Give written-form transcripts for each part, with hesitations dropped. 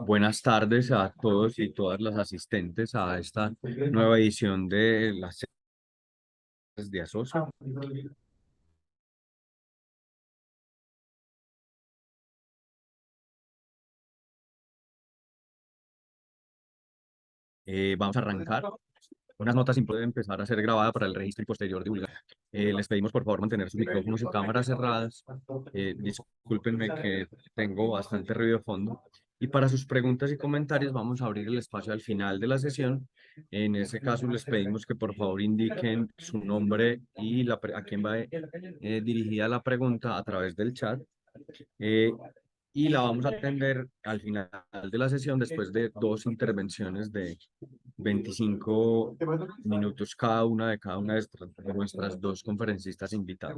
Buenas tardes a todos y todas las asistentes a esta nueva edición de las sedes de Asocio. Vamos a arrancar. Unas notas sin poder empezar a ser grabada para el registro y posterior divulgación. Les pedimos por favor mantener sus micrófonos y cámaras cerradas. Discúlpenme que tengo bastante ruido de fondo. Y para sus preguntas y comentarios vamos a abrir el espacio al final de la sesión. En ese caso les pedimos que por favor indiquen su nombre y a quién va dirigida la pregunta a través del chat. Y la vamos a atender al final de la sesión después de dos intervenciones de 25 minutos cada una de nuestras dos conferencistas invitadas.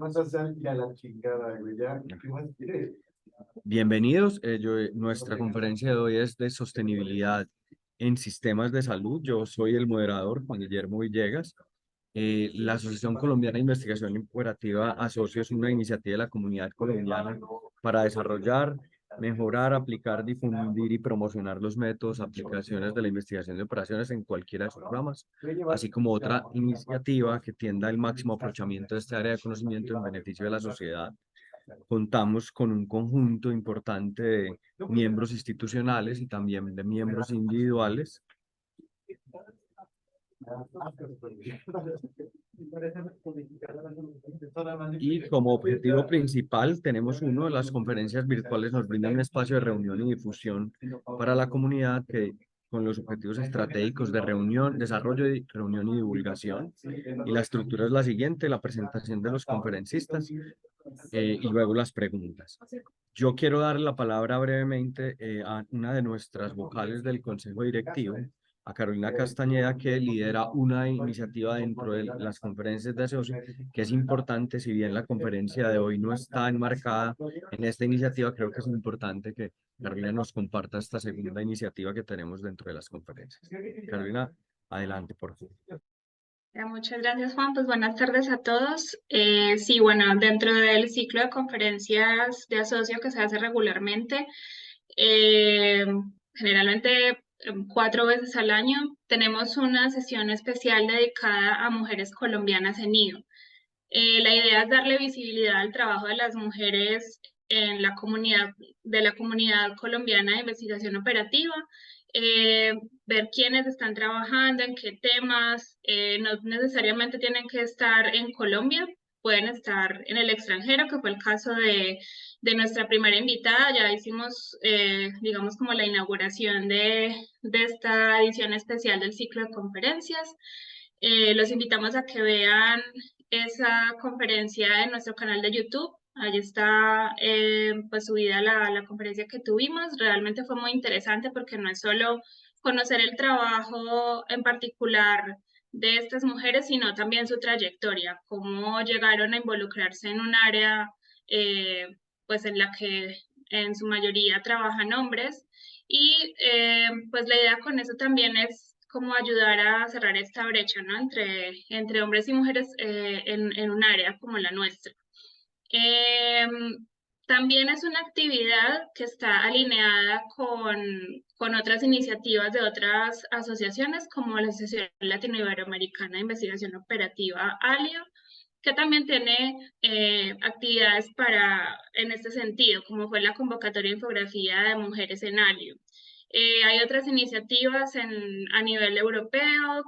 Bienvenidos. Nuestra conferencia de hoy es de sostenibilidad en sistemas de salud. Yo soy el moderador, Juan Guillermo Villegas. La Asociación Colombiana de Investigación Imperativa Asocio es una iniciativa de la comunidad colombiana para desarrollar, mejorar, aplicar, difundir y promocionar los métodos, aplicaciones de la investigación de operaciones en cualquiera de sus ramas, así como otra iniciativa que tienda al máximo aprovechamiento de esta área de conocimiento en beneficio de la sociedad. Contamos con un conjunto importante de miembros institucionales y también de miembros individuales. Y como objetivo principal tenemos uno de las conferencias virtuales nos brindan un espacio de reunión y difusión para la comunidad que con los objetivos estratégicos de reunión, desarrollo, reunión y divulgación. Y la estructura es la siguiente: la presentación de los conferencistas y luego las preguntas. Yo quiero dar la palabra brevemente a una de nuestras vocales del Consejo Directivo, a Carolina Castañeda, que lidera una iniciativa dentro de las conferencias de asocio, que es importante. Si bien la conferencia de hoy no está enmarcada en esta iniciativa, creo que es importante que Carolina nos comparta esta segunda iniciativa que tenemos dentro de las conferencias. Carolina, adelante, por favor. Muchas gracias, Juan. Pues buenas tardes a todos. Sí, bueno, dentro del ciclo de conferencias de asocio que se hace regularmente, generalmente 4 veces al año, tenemos una sesión especial dedicada a mujeres colombianas en IO. La idea es darle visibilidad al trabajo de las mujeres en la comunidad, de la comunidad colombiana de investigación operativa, ver quiénes están trabajando, en qué temas. No necesariamente tienen que estar en Colombia, pueden estar en el extranjero, que fue el caso de nuestra primera invitada. Ya hicimos, digamos, como la inauguración de esta edición especial del ciclo de conferencias. Los invitamos a que vean esa conferencia en nuestro canal de YouTube. Ahí está pues subida la conferencia que tuvimos. Realmente fue muy interesante porque no es solo conocer el trabajo en particular de estas mujeres, sino también su trayectoria, cómo llegaron a involucrarse en un área pues en la que en su mayoría trabajan hombres. Y pues la idea con eso también es como ayudar a cerrar esta brecha, ¿no? entre hombres y mujeres en un área como la nuestra. También es una actividad que está alineada con otras iniciativas de otras asociaciones, como la Asociación Latinoiberoamericana de Investigación Operativa, ALIO, que también tiene actividades en este sentido, como fue la convocatoria de infografía de mujeres en ALIO. Hay otras iniciativas a nivel europeo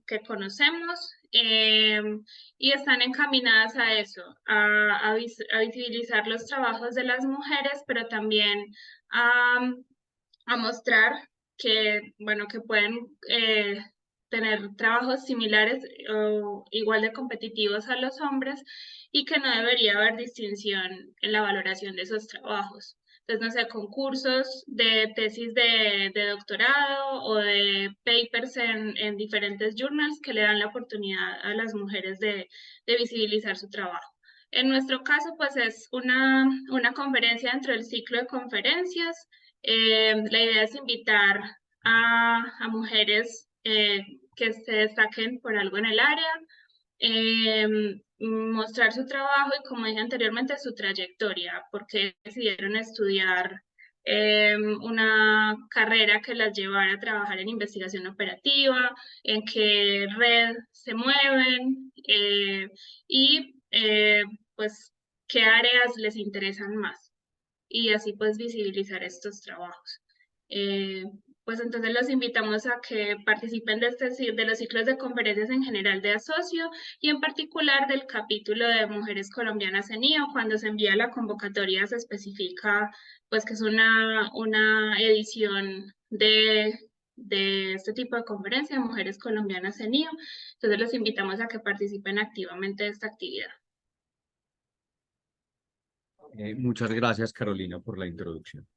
que conocemos y están encaminadas a eso, a visibilizar los trabajos de las mujeres, pero también a mostrar que, bueno, que pueden tener trabajos similares o igual de competitivos a los hombres y que no debería haber distinción en la valoración de esos trabajos. Entonces, no sé, concursos de tesis de doctorado o de papers en diferentes journals que le dan la oportunidad a las mujeres de visibilizar su trabajo. En nuestro caso, pues es una conferencia dentro del ciclo de conferencias. La idea es invitar a mujeres que se destaquen por algo en el área. mostrar su trabajo y, como dije anteriormente, su trayectoria, porque decidieron estudiar una carrera que las llevara a trabajar en investigación operativa, en qué red se mueven y pues qué áreas les interesan más y así pues visibilizar estos trabajos. Eh, pues entonces los invitamos a que participen de los ciclos de conferencias en general de Asocio y en particular del capítulo de Mujeres Colombianas en IO. Cuando se envía la convocatoria se especifica pues que es una edición de este tipo de conferencia, Mujeres Colombianas en IO. Entonces los invitamos a que participen activamente de esta actividad. Muchas gracias, Carolina, por la introducción.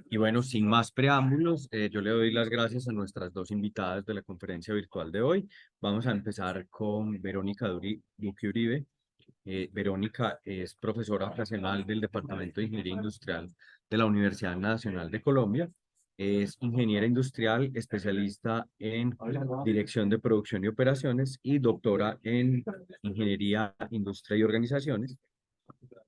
Y bueno, sin más preámbulos, yo le doy las gracias a nuestras dos invitadas de la conferencia virtual de hoy. Vamos a empezar con Verónica Duque Uribe. Verónica es profesora ocasional del Departamento de Ingeniería Industrial de la Universidad Nacional de Colombia. Es ingeniera industrial, especialista en dirección de producción y operaciones y doctora en ingeniería, industria y organizaciones,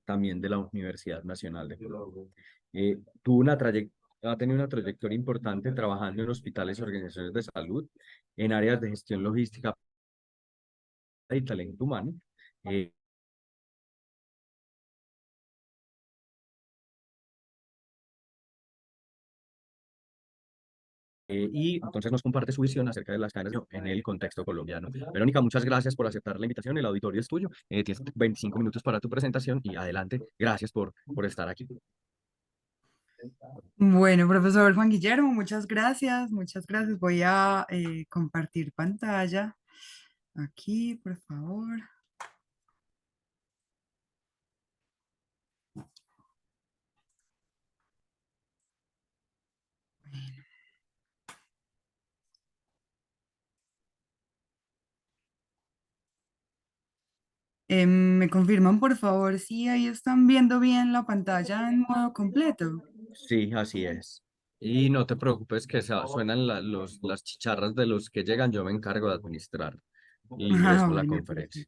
también de la Universidad Nacional de Colombia. Ha tenido una trayectoria importante trabajando en hospitales y organizaciones de salud, en áreas de gestión logística y talento humano. Eh, y entonces nos comparte su visión acerca de las cadenas en el contexto colombiano. Verónica, muchas gracias por aceptar la invitación. El auditorio es tuyo. Tienes 25 minutos para tu presentación y adelante. Gracias por estar aquí. Bueno, profesor Juan Guillermo, muchas gracias, muchas gracias. Voy a compartir pantalla aquí, por favor. ¿Me confirman, por favor, si ahí están viendo bien la pantalla en modo completo? Sí, así es. Y no te preocupes que suenan las chicharras de los que llegan. Yo me encargo de administrar el Ah, ingreso a la bueno, conferencia.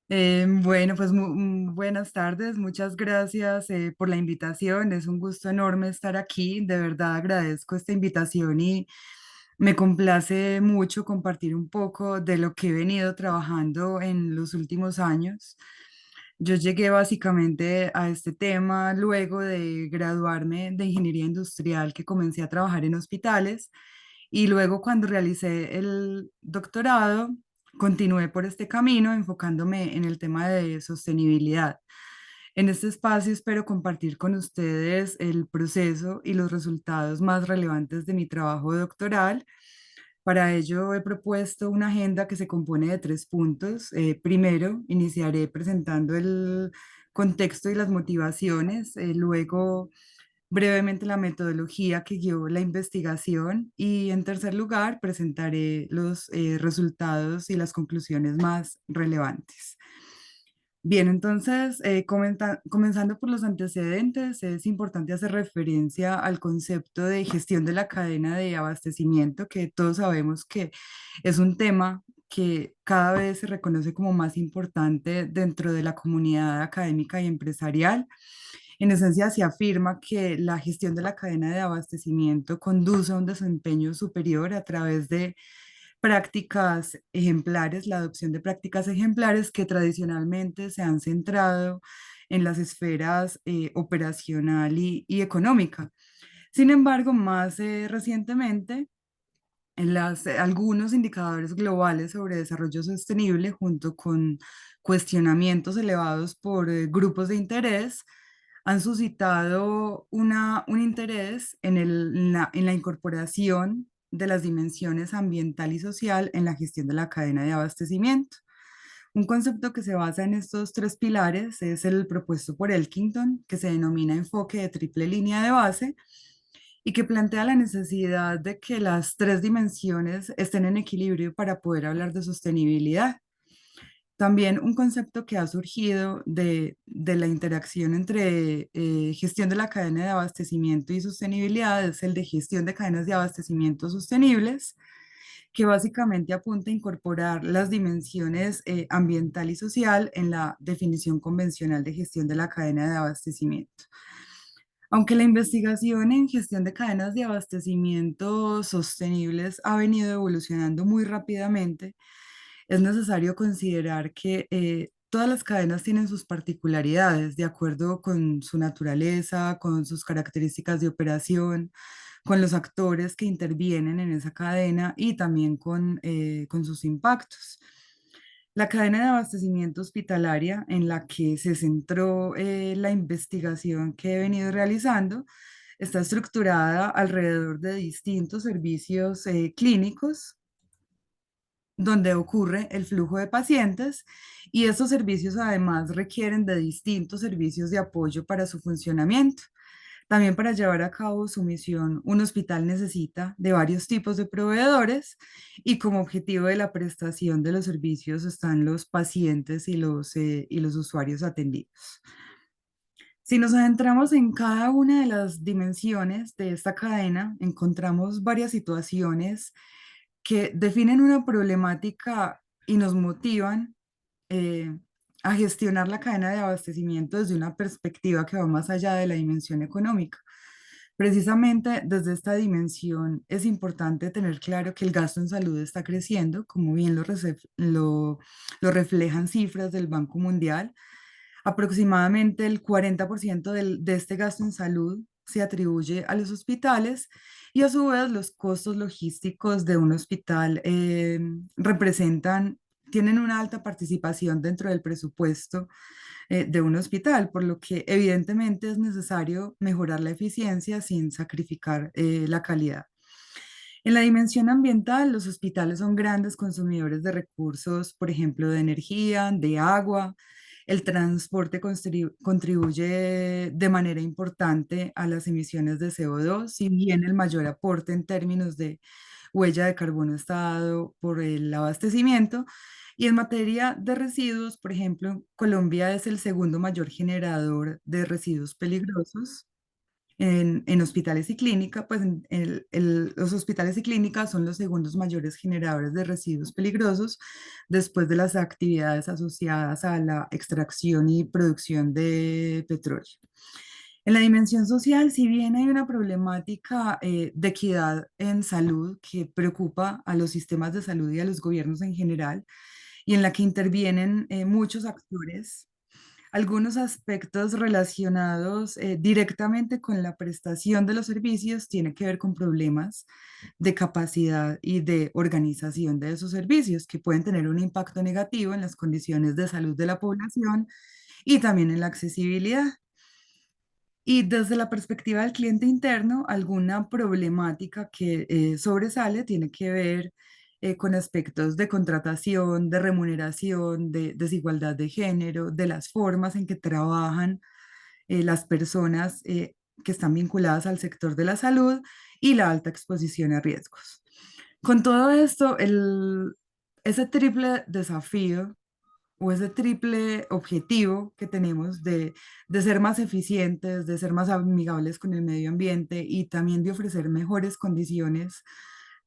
perfecto. Bueno, pues buenas tardes, muchas gracias por la invitación. Es un gusto enorme estar aquí. De verdad agradezco esta invitación y me complace mucho compartir un poco de lo que he venido trabajando en los últimos años. Yo llegué básicamente a este tema luego de graduarme de ingeniería industrial, que comencé a trabajar en hospitales, y luego cuando realicé el doctorado continué por este camino enfocándome en el tema de sostenibilidad. En este espacio espero compartir con ustedes el proceso y los resultados más relevantes de mi trabajo doctoral. Para ello he propuesto una agenda que se compone de 3 puntos. Primero, iniciaré presentando el contexto y las motivaciones, luego brevemente la metodología que guió la investigación y en tercer lugar presentaré los resultados y las conclusiones más relevantes. Bien, entonces, comenzando por los antecedentes, es importante hacer referencia al concepto de gestión de la cadena de abastecimiento, que todos sabemos que es un tema que cada vez se reconoce como más importante dentro de la comunidad académica y empresarial. En esencia, se afirma que la gestión de la cadena de abastecimiento conduce a un desempeño superior a través de prácticas ejemplares, la adopción de prácticas ejemplares que tradicionalmente se han centrado en las esferas operacional y económica. Sin embargo, más recientemente, algunos indicadores globales sobre desarrollo sostenible, junto con cuestionamientos elevados por grupos de interés, han suscitado un interés en la incorporación de las dimensiones ambiental y social en la gestión de la cadena de abastecimiento. Un concepto que se basa en estos 3 pilares es el propuesto por Elkington, que se denomina enfoque de triple línea de base y que plantea la necesidad de que las 3 dimensiones estén en equilibrio para poder hablar de sostenibilidad. También un concepto que ha surgido de la interacción entre gestión de la cadena de abastecimiento y sostenibilidad es el de gestión de cadenas de abastecimiento sostenibles, que básicamente apunta a incorporar las dimensiones ambiental y social en la definición convencional de gestión de la cadena de abastecimiento. Aunque la investigación en gestión de cadenas de abastecimiento sostenibles ha venido evolucionando muy rápidamente, es necesario considerar que todas las cadenas tienen sus particularidades de acuerdo con su naturaleza, con sus características de operación, con los actores que intervienen en esa cadena y también con sus impactos. La cadena de abastecimiento hospitalaria en la que se centró la investigación que he venido realizando está estructurada alrededor de distintos servicios clínicos donde ocurre el flujo de pacientes y estos servicios además requieren de distintos servicios de apoyo para su funcionamiento. También para llevar a cabo su misión, un hospital necesita de varios tipos de proveedores y como objetivo de la prestación de los servicios están los pacientes y los usuarios atendidos. Si nos adentramos en cada una de las dimensiones de esta cadena, encontramos varias situaciones que definen una problemática y nos motivan eh, a gestionar la cadena de abastecimiento desde una perspectiva que va más allá de la dimensión económica. Precisamente desde esta dimensión es importante tener claro que el gasto en salud está creciendo, como bien lo reflejan cifras del Banco Mundial. Aproximadamente el 40% de este gasto en salud se atribuye a los hospitales y a su vez los costos logísticos de un hospital tienen una alta participación dentro del presupuesto de un hospital, por lo que evidentemente es necesario mejorar la eficiencia sin sacrificar la calidad. En la dimensión ambiental, los hospitales son grandes consumidores de recursos, por ejemplo, de energía, de agua. El transporte contribuye de manera importante a las emisiones de CO2, si bien el mayor aporte en términos de huella de carbono está dado por el abastecimiento. Y en materia de residuos, por ejemplo, Colombia es el segundo mayor generador de residuos peligrosos en hospitales y clínicas, pues los hospitales y clínicas son los segundos mayores generadores de residuos peligrosos después de las actividades asociadas a la extracción y producción de petróleo. En la dimensión social, si bien hay una problemática de equidad en salud que preocupa a los sistemas de salud y a los gobiernos en general, y en la que intervienen muchos actores, algunos aspectos relacionados directamente con la prestación de los servicios tienen que ver con problemas de capacidad y de organización de esos servicios que pueden tener un impacto negativo en las condiciones de salud de la población y también en la accesibilidad. Y desde la perspectiva del cliente interno, alguna problemática que sobresale tiene que ver con aspectos de contratación, de remuneración, de desigualdad de género, de las formas en que trabajan las personas que están vinculadas al sector de la salud y la alta exposición a riesgos. Con todo esto, ese triple desafío o ese triple objetivo que tenemos de ser más eficientes, de ser más amigables con el medio ambiente y también de ofrecer mejores condiciones,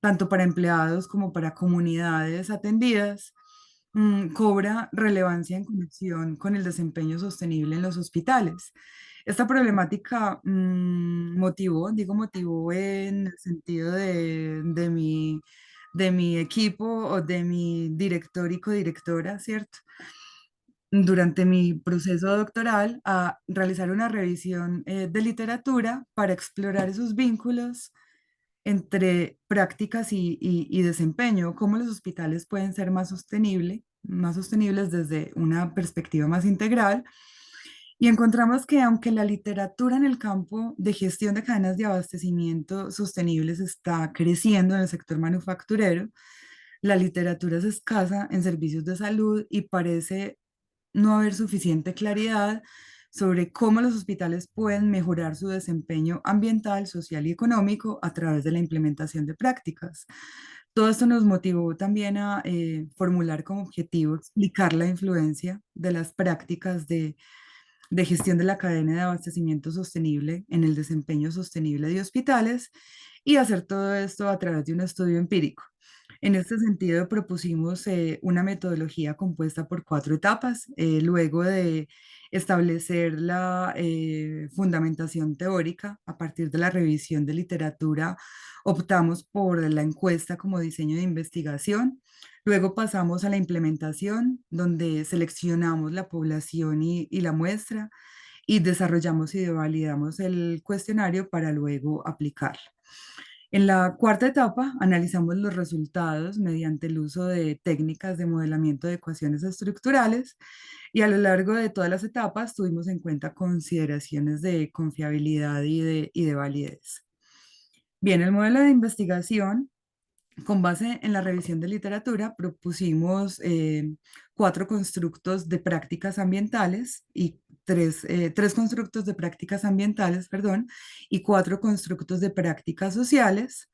tanto para empleados como para comunidades atendidas, cobra relevancia en conexión con el desempeño sostenible en los hospitales. Esta problemática motivó en el sentido de mi equipo o de mi director y codirectora, ¿cierto? Durante mi proceso doctoral a realizar una revisión de literatura para explorar esos vínculos entre prácticas y desempeño, cómo los hospitales pueden ser más sostenibles desde una perspectiva más integral. Y encontramos que aunque la literatura en el campo de gestión de cadenas de abastecimiento sostenibles está creciendo en el sector manufacturero, la literatura es escasa en servicios de salud y parece no haber suficiente claridad sobre cómo los hospitales pueden mejorar su desempeño ambiental, social y económico a través de la implementación de prácticas. Todo esto nos motivó también a formular como objetivo explicar la influencia de las prácticas de gestión de la cadena de abastecimiento sostenible en el desempeño sostenible de hospitales y hacer todo esto a través de un estudio empírico. En este sentido, propusimos una metodología compuesta por 4 etapas. Luego de establecer la fundamentación teórica a partir de la revisión de literatura, optamos por la encuesta como diseño de investigación. Luego pasamos a la implementación, donde seleccionamos la población y la muestra y desarrollamos y validamos el cuestionario para luego aplicar. En la cuarta etapa, analizamos los resultados mediante el uso de técnicas de modelamiento de ecuaciones estructurales y a lo largo de todas las etapas tuvimos en cuenta consideraciones de confiabilidad y de validez. Bien, el modelo de investigación, con base en la revisión de literatura, propusimos 4 constructos de prácticas ambientales y tres constructos de prácticas ambientales, perdón, y 4 constructos de prácticas sociales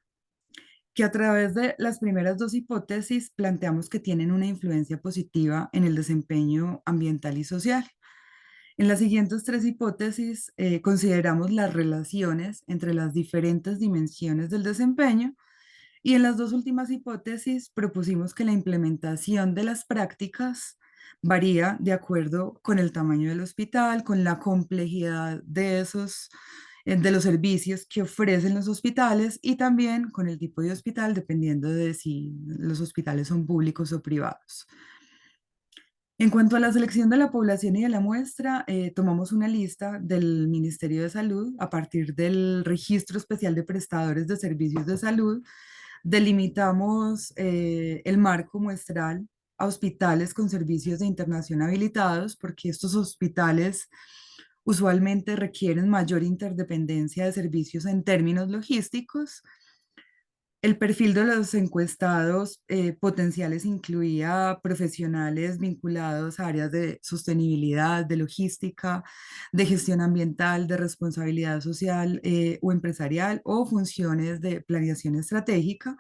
que a través de las primeras 2 hipótesis planteamos que tienen una influencia positiva en el desempeño ambiental y social. En las siguientes 3 hipótesis consideramos las relaciones entre las diferentes dimensiones del desempeño y en las 2 últimas hipótesis propusimos que la implementación de las prácticas varía de acuerdo con el tamaño del hospital, con la complejidad de los servicios que ofrecen los hospitales y también con el tipo de hospital, dependiendo de si los hospitales son públicos o privados. En cuanto a la selección de la población y de la muestra, tomamos una lista del Ministerio de Salud a partir del Registro Especial de Prestadores de Servicios de Salud. Delimitamos el marco muestral a hospitales con servicios de internación habilitados, porque estos hospitales usualmente requieren mayor interdependencia de servicios en términos logísticos. El perfil de los encuestados potenciales incluía profesionales vinculados a áreas de sostenibilidad, de logística, de gestión ambiental, de responsabilidad social o empresarial o funciones de planeación estratégica.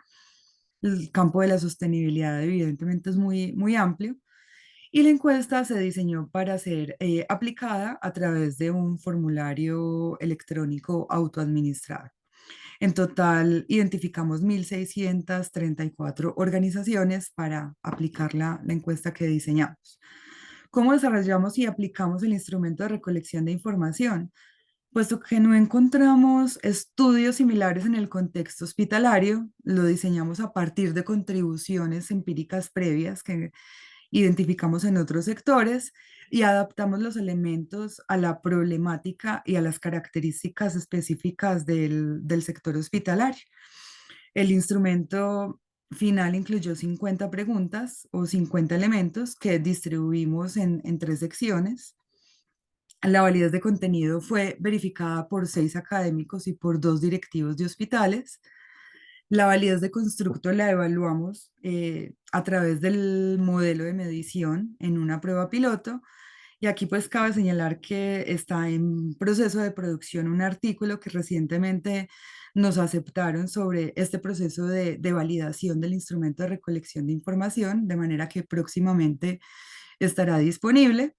El campo de la sostenibilidad evidentemente es muy amplio y la encuesta se diseñó para ser aplicada a través de un formulario electrónico autoadministrado. En total, identificamos 1.634 organizaciones para aplicar la encuesta que diseñamos. ¿Cómo desarrollamos y aplicamos el instrumento de recolección de información? Puesto que no encontramos estudios similares en el contexto hospitalario, lo diseñamos a partir de contribuciones empíricas previas que identificamos en otros sectores y adaptamos los elementos a la problemática y a las características específicas del sector hospitalario. El instrumento final incluyó 50 preguntas o 50 elementos que distribuimos en 3 secciones. La validez de contenido fue verificada por 6 académicos y por 2 directivos de hospitales. La validez de constructo la evaluamos a través del modelo de medición en una prueba piloto. Y aquí pues cabe señalar que está en proceso de producción un artículo que recientemente nos aceptaron sobre este proceso de validación del instrumento de recolección de información, de manera que próximamente estará disponible.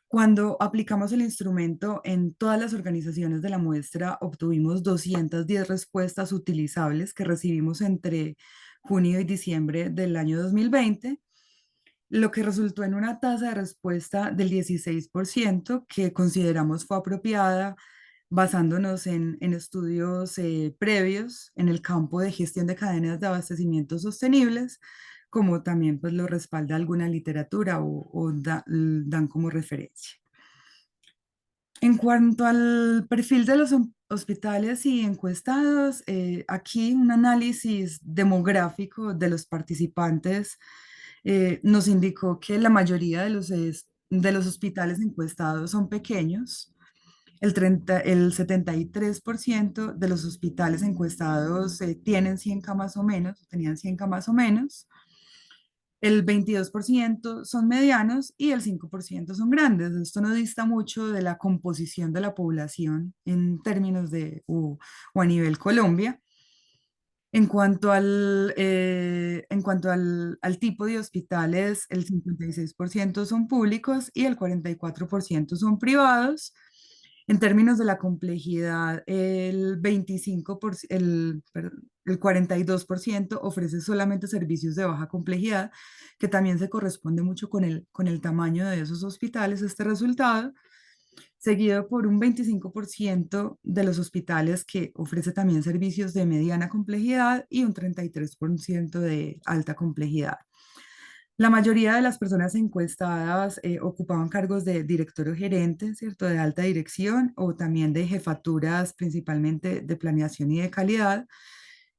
Cuando aplicamos el instrumento en todas las organizaciones de la muestra, obtuvimos 210 respuestas utilizables que recibimos entre junio y diciembre del año 2020, lo que resultó en una tasa de respuesta del 16% que consideramos fue apropiada basándonos en estudios previos en el campo de gestión de cadenas de abastecimiento sostenibles, como también pues lo respalda alguna literatura o dan como referencia. En cuanto al perfil de los hospitales y encuestados, aquí un análisis demográfico de los participantes nos indicó que la mayoría de los hospitales encuestados son pequeños. El 73% de los hospitales encuestados tienen 100 camas o menos, tenían 100 camas o menos. El 22% son medianos y el 5% son grandes. Esto no dista mucho de la composición de la población en términos o a nivel Colombia. En cuanto al tipo de hospitales, el 56% son públicos y el 44% son privados. En términos de la complejidad, el 42% ofrece solamente servicios de baja complejidad, que también se corresponde mucho con el tamaño de esos hospitales, este resultado, seguido por un 25% de los hospitales que ofrece también servicios de mediana complejidad y un 33% de alta complejidad. La mayoría de las personas encuestadas ocupaban cargos de director o gerente, ¿cierto? De alta dirección o también de jefaturas, principalmente de planeación y de calidad.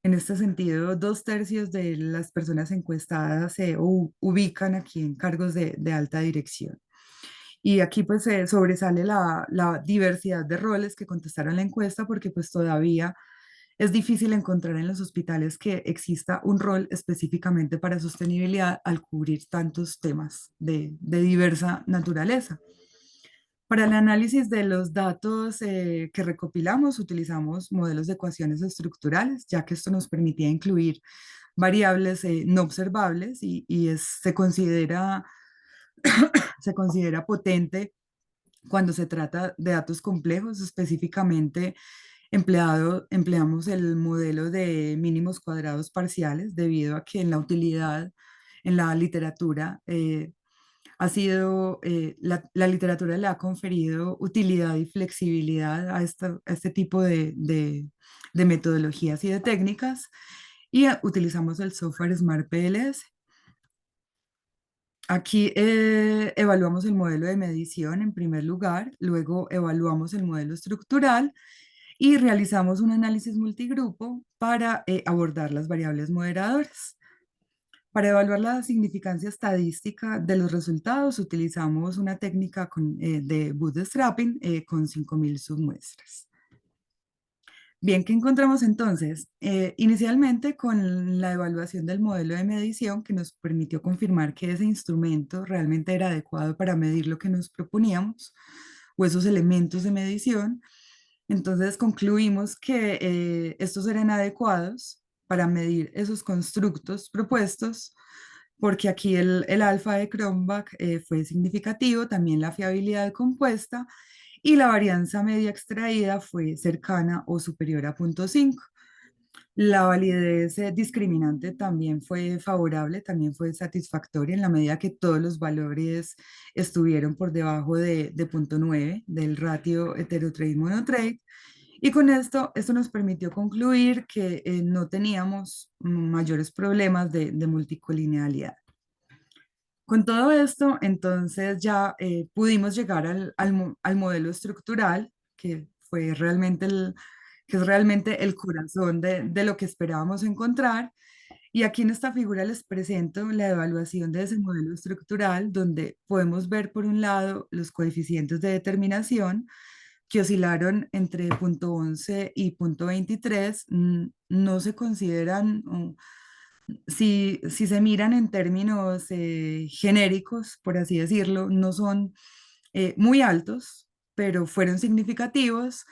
En este sentido, 2/3 de las personas encuestadas se ubican aquí en cargos de alta dirección. Y aquí pues sobresale la diversidad de roles que contestaron la encuesta porque pues todavía es difícil encontrar en los hospitales que exista un rol específicamente para sostenibilidad al cubrir tantos temas de diversa naturaleza. Para el análisis de los datos que recopilamos, utilizamos modelos de ecuaciones estructurales, ya que esto nos permitía incluir variables no observables se considera potente cuando se trata de datos complejos, específicamente empleamos el modelo de mínimos cuadrados parciales debido a que en la utilidad, en la literatura, la literatura le ha conferido utilidad y flexibilidad a este tipo de metodologías y de técnicas y utilizamos el software Smart PLS. Aquí evaluamos el modelo de medición en primer lugar, luego evaluamos el modelo estructural y realizamos un análisis multigrupo para abordar las variables moderadoras. Para evaluar la significancia estadística de los resultados, utilizamos una técnica de bootstrapping con 5.000 submuestras. Bien, ¿qué encontramos entonces? Inicialmente con la evaluación del modelo de medición que nos permitió confirmar que ese instrumento realmente era adecuado para medir lo que nos proponíamos o esos elementos de medición. Entonces concluimos que estos eran adecuados para medir esos constructos propuestos, porque aquí el alfa de Cronbach fue significativo, también la fiabilidad compuesta y la varianza media extraída fue cercana o superior a 0.5. La validez discriminante también fue favorable, también fue satisfactoria en la medida que todos los valores estuvieron por debajo de 0.9 del ratio heterotrade-monotrade. Y con esto nos permitió concluir que no teníamos mayores problemas de multicolinealidad. Con todo esto, entonces ya pudimos llegar al modelo estructural, que es realmente el corazón de lo que esperábamos encontrar. Y aquí en esta figura les presento la evaluación de ese modelo estructural, donde podemos ver por un lado los coeficientes de determinación que oscilaron entre 0.11 y 0.23, no se consideran si se miran en términos genéricos, por así decirlo, no son muy altos, pero fueron significativos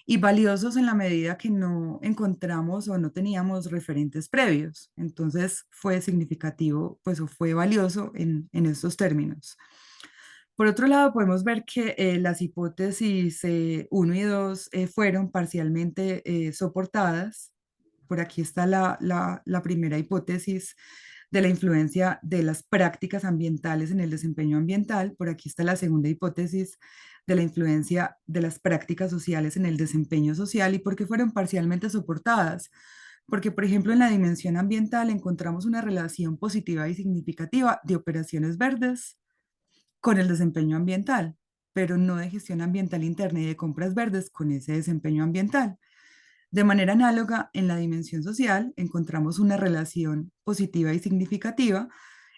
y valiosos en la medida que no encontramos o no teníamos referentes previos. Entonces fue significativo, pues o fue valioso en estos términos. Por otro lado, podemos ver que las hipótesis 1 y 2 fueron parcialmente soportadas. Por aquí está la primera hipótesis de la influencia de las prácticas ambientales en el desempeño ambiental. Por aquí está la segunda hipótesis de la influencia de las prácticas sociales en el desempeño social. ¿Y por qué fueron parcialmente soportadas? Porque, por ejemplo, en la dimensión ambiental encontramos una relación positiva y significativa de operaciones verdes con el desempeño ambiental, pero no de gestión ambiental interna y de compras verdes con ese desempeño ambiental. De manera análoga, en la dimensión social encontramos una relación positiva y significativa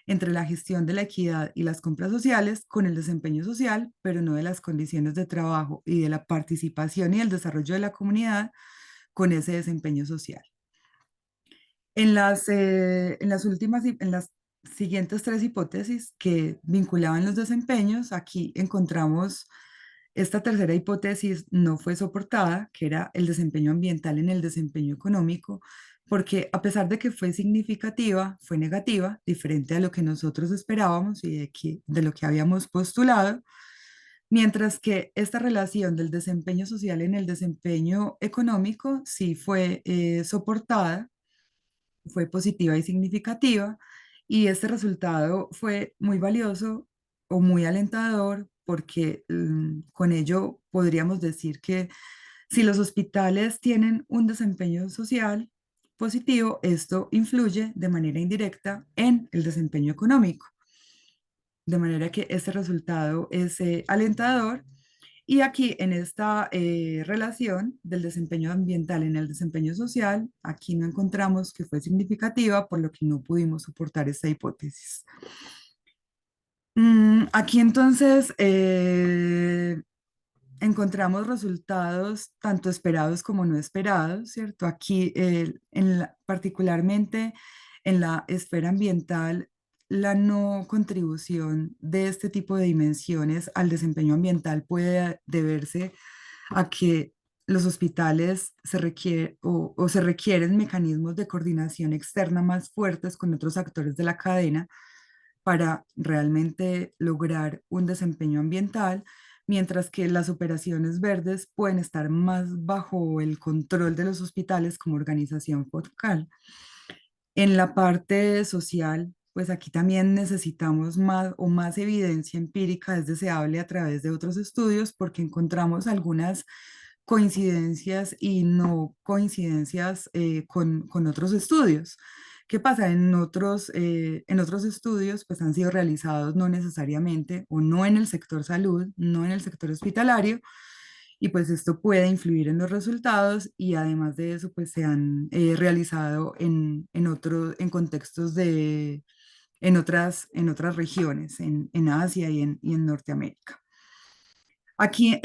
entre la gestión de la equidad y las compras sociales con el desempeño social, pero no de las condiciones de trabajo y de la participación y el desarrollo de la comunidad con ese desempeño social. En las siguientes tres hipótesis que vinculaban los desempeños, aquí encontramos esta tercera hipótesis no fue soportada, que era el desempeño ambiental en el desempeño económico, porque a pesar de que fue significativa, fue negativa, diferente a lo que nosotros esperábamos y de lo que habíamos postulado. Mientras que esta relación del desempeño social en el desempeño económico sí fue soportada, fue positiva y significativa, y este resultado fue muy valioso o muy alentador porque con ello podríamos decir que si los hospitales tienen un desempeño social positivo, esto influye de manera indirecta en el desempeño económico. De manera que este resultado es alentador. Y aquí en esta relación del desempeño ambiental en el desempeño social, aquí no encontramos que fue significativa, por lo que no pudimos soportar esta hipótesis. Aquí entonces encontramos resultados tanto esperados como no esperados, ¿cierto? Aquí, particularmente en la esfera ambiental, la no contribución de este tipo de dimensiones al desempeño ambiental puede deberse a que los hospitales o se requieren mecanismos de coordinación externa más fuertes con otros actores de la cadena para realmente lograr un desempeño ambiental, mientras que las operaciones verdes pueden estar más bajo el control de los hospitales como organización focal. En la parte social, pues aquí también necesitamos más evidencia empírica es deseable a través de otros estudios porque encontramos algunas coincidencias y no coincidencias con otros estudios. ¿Qué pasa? En otros estudios pues han sido realizados no necesariamente o no en el sector salud, no en el sector hospitalario, y pues esto puede influir en los resultados y además de eso pues se han realizado en contextos en otras regiones, en Asia y en Norteamérica. Aquí,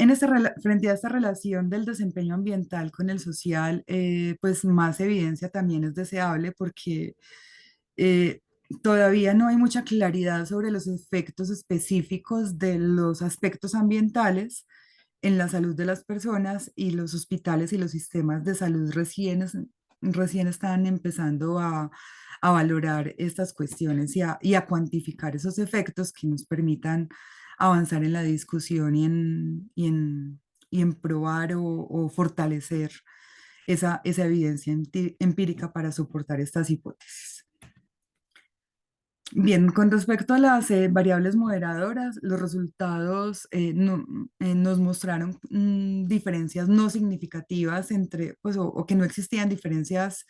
frente a esta relación del desempeño ambiental con el social, pues más evidencia también es deseable porque eh, todavía no hay mucha claridad sobre los efectos específicos de los aspectos ambientales en la salud de las personas, y los hospitales y los sistemas de salud recién están empezando a valorar estas cuestiones y a cuantificar esos efectos que nos permitan avanzar en la discusión y en probar o fortalecer esa evidencia empírica para soportar estas hipótesis. Bien, con respecto a las variables moderadoras, los resultados nos mostraron diferencias no significativas entre, pues, o que no existían diferencias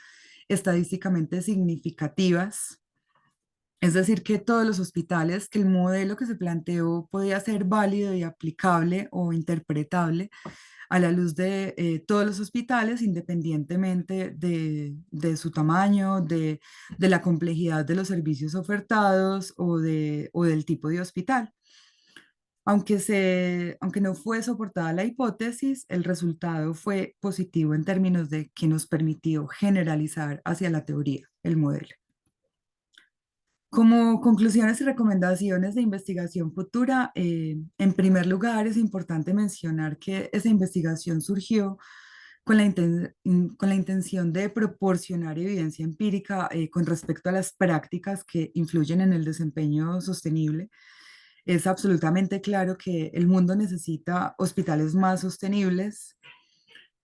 estadísticamente significativas. Es decir, que todos los hospitales, que el modelo que se planteó podía ser válido y aplicable o interpretable a la luz de todos los hospitales, independientemente de su tamaño, de la complejidad de los servicios ofertados o del tipo de hospital. Aunque no fue soportada la hipótesis, el resultado fue positivo en términos de que nos permitió generalizar hacia la teoría, el modelo. Como conclusiones y recomendaciones de investigación futura, en primer lugar es importante mencionar que esa investigación surgió con la intención de proporcionar evidencia empírica con respecto a las prácticas que influyen en el desempeño sostenible. Es absolutamente claro que el mundo necesita hospitales más sostenibles,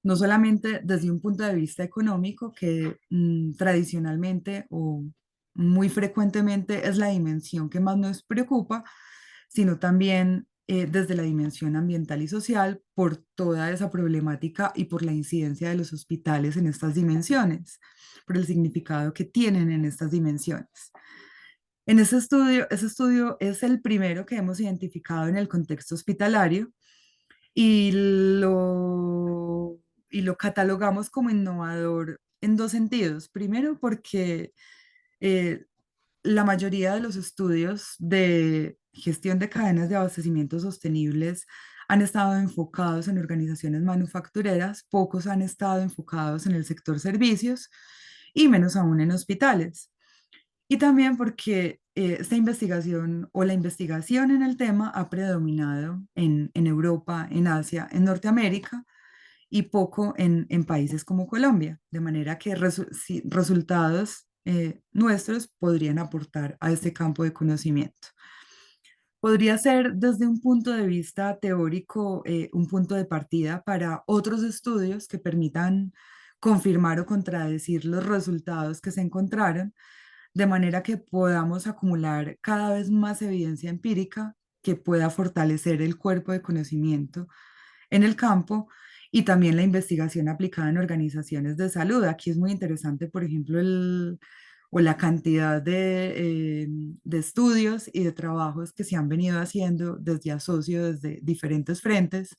no solamente desde un punto de vista económico, que tradicionalmente o muy frecuentemente es la dimensión que más nos preocupa, sino también desde la dimensión ambiental y social, por toda esa problemática y por la incidencia de los hospitales en estas dimensiones, por el significado que tienen en estas dimensiones. Ese estudio es el primero que hemos identificado en el contexto hospitalario y y lo catalogamos como innovador en dos sentidos. Primero, porque eh, la mayoría de los estudios de gestión de cadenas de abastecimiento sostenibles han estado enfocados en organizaciones manufactureras, pocos han estado enfocados en el sector servicios y menos aún en hospitales. Y también porque esta investigación o la investigación en el tema ha predominado en Europa, en Asia, en Norteamérica y poco en países como Colombia, de manera que resultados nuestros podrían aportar a este campo de conocimiento. podría ser desde un punto de vista teórico un punto de partida para otros estudios que permitan confirmar o contradecir los resultados que se encontraron, de manera que podamos acumular cada vez más evidencia empírica que pueda fortalecer el cuerpo de conocimiento en el campo y también la investigación aplicada en organizaciones de salud. Aquí es muy interesante, por ejemplo, o la cantidad de estudios y de trabajos que se han venido haciendo desde Asocio, desde diferentes frentes.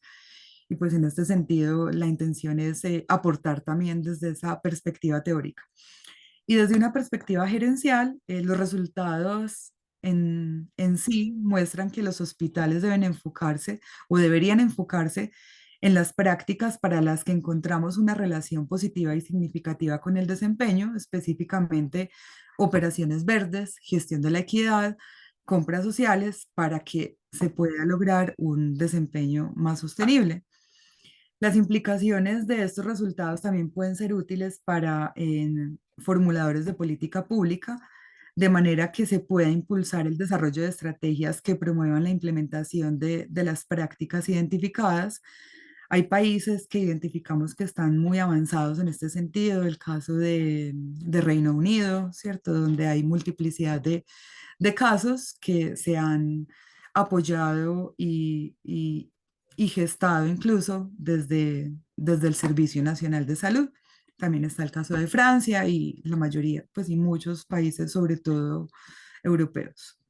Y pues en este sentido, la intención es aportar también desde esa perspectiva teórica. Y desde una perspectiva gerencial, los resultados en sí muestran que los hospitales deben enfocarse o deberían enfocarse en las prácticas para las que encontramos una relación positiva y significativa con el desempeño, específicamente operaciones verdes, gestión de la equidad, compras sociales, para que se pueda lograr un desempeño más sostenible. Las implicaciones de estos resultados también pueden ser útiles para formuladores de política pública, de manera que se pueda impulsar el desarrollo de estrategias que promuevan la implementación de las prácticas identificadas. Hay países que identificamos que están muy avanzados en este sentido, el caso de Reino Unido, ¿cierto? Donde hay multiplicidad de casos que se han apoyado y gestado incluso desde el Servicio Nacional de Salud. También está el caso de Francia y la mayoría, pues y muchos países, sobre todo europeos.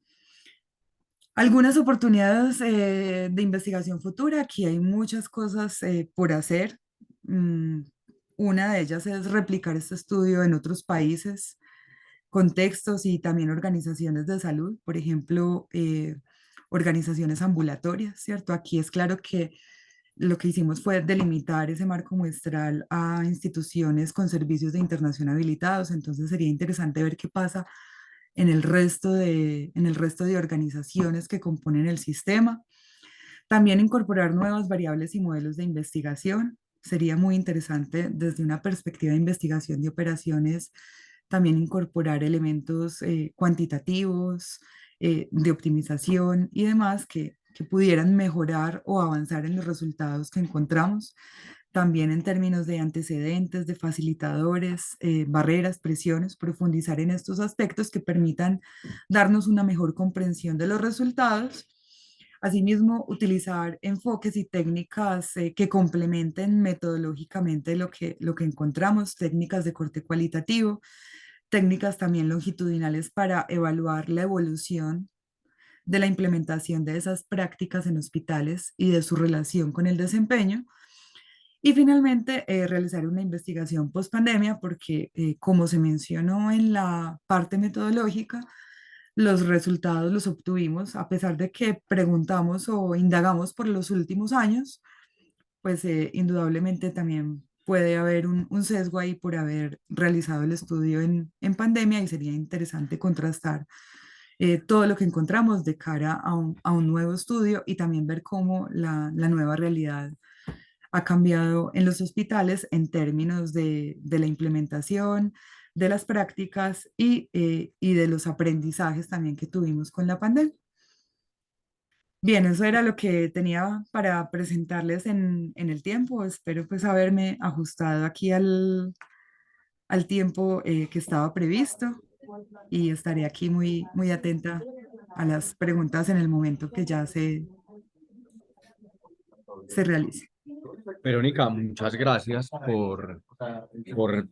Algunas oportunidades de investigación futura. Aquí hay muchas cosas por hacer. Mm, una de ellas es replicar este estudio en otros países, contextos y también organizaciones de salud, por ejemplo, organizaciones ambulatorias, ¿cierto? Aquí es claro que lo que hicimos fue delimitar ese marco muestral a instituciones con servicios de internación habilitados, entonces sería interesante ver qué pasa en el resto de organizaciones que componen el sistema. También incorporar nuevas variables y modelos de investigación. Sería muy interesante desde una perspectiva de investigación de operaciones también incorporar elementos cuantitativos, de optimización y demás que pudieran mejorar o avanzar en los resultados que encontramos. También en términos de antecedentes, de facilitadores, barreras, presiones, profundizar en estos aspectos que permitan darnos una mejor comprensión de los resultados. Asimismo, utilizar enfoques y técnicas que complementen metodológicamente lo que encontramos, técnicas de corte cualitativo, técnicas también longitudinales para evaluar la evolución de la implementación de esas prácticas en hospitales y de su relación con el desempeño. Y finalmente, realizar una investigación post pandemia, porque como se mencionó en la parte metodológica, los resultados los obtuvimos a pesar de que preguntamos o indagamos por los últimos años, pues indudablemente también puede haber un sesgo ahí por haber realizado el estudio en pandemia y sería interesante contrastar todo lo que encontramos de cara a un nuevo estudio y también ver cómo la nueva realidad ha cambiado en los hospitales en términos de la implementación, de las prácticas y de los aprendizajes también que tuvimos con la pandemia. Bien, eso era lo que tenía para presentarles en el tiempo. Espero pues haberme ajustado aquí al tiempo que estaba previsto y estaré aquí muy, muy atenta a las preguntas en el momento que ya se realice. Verónica, muchas gracias por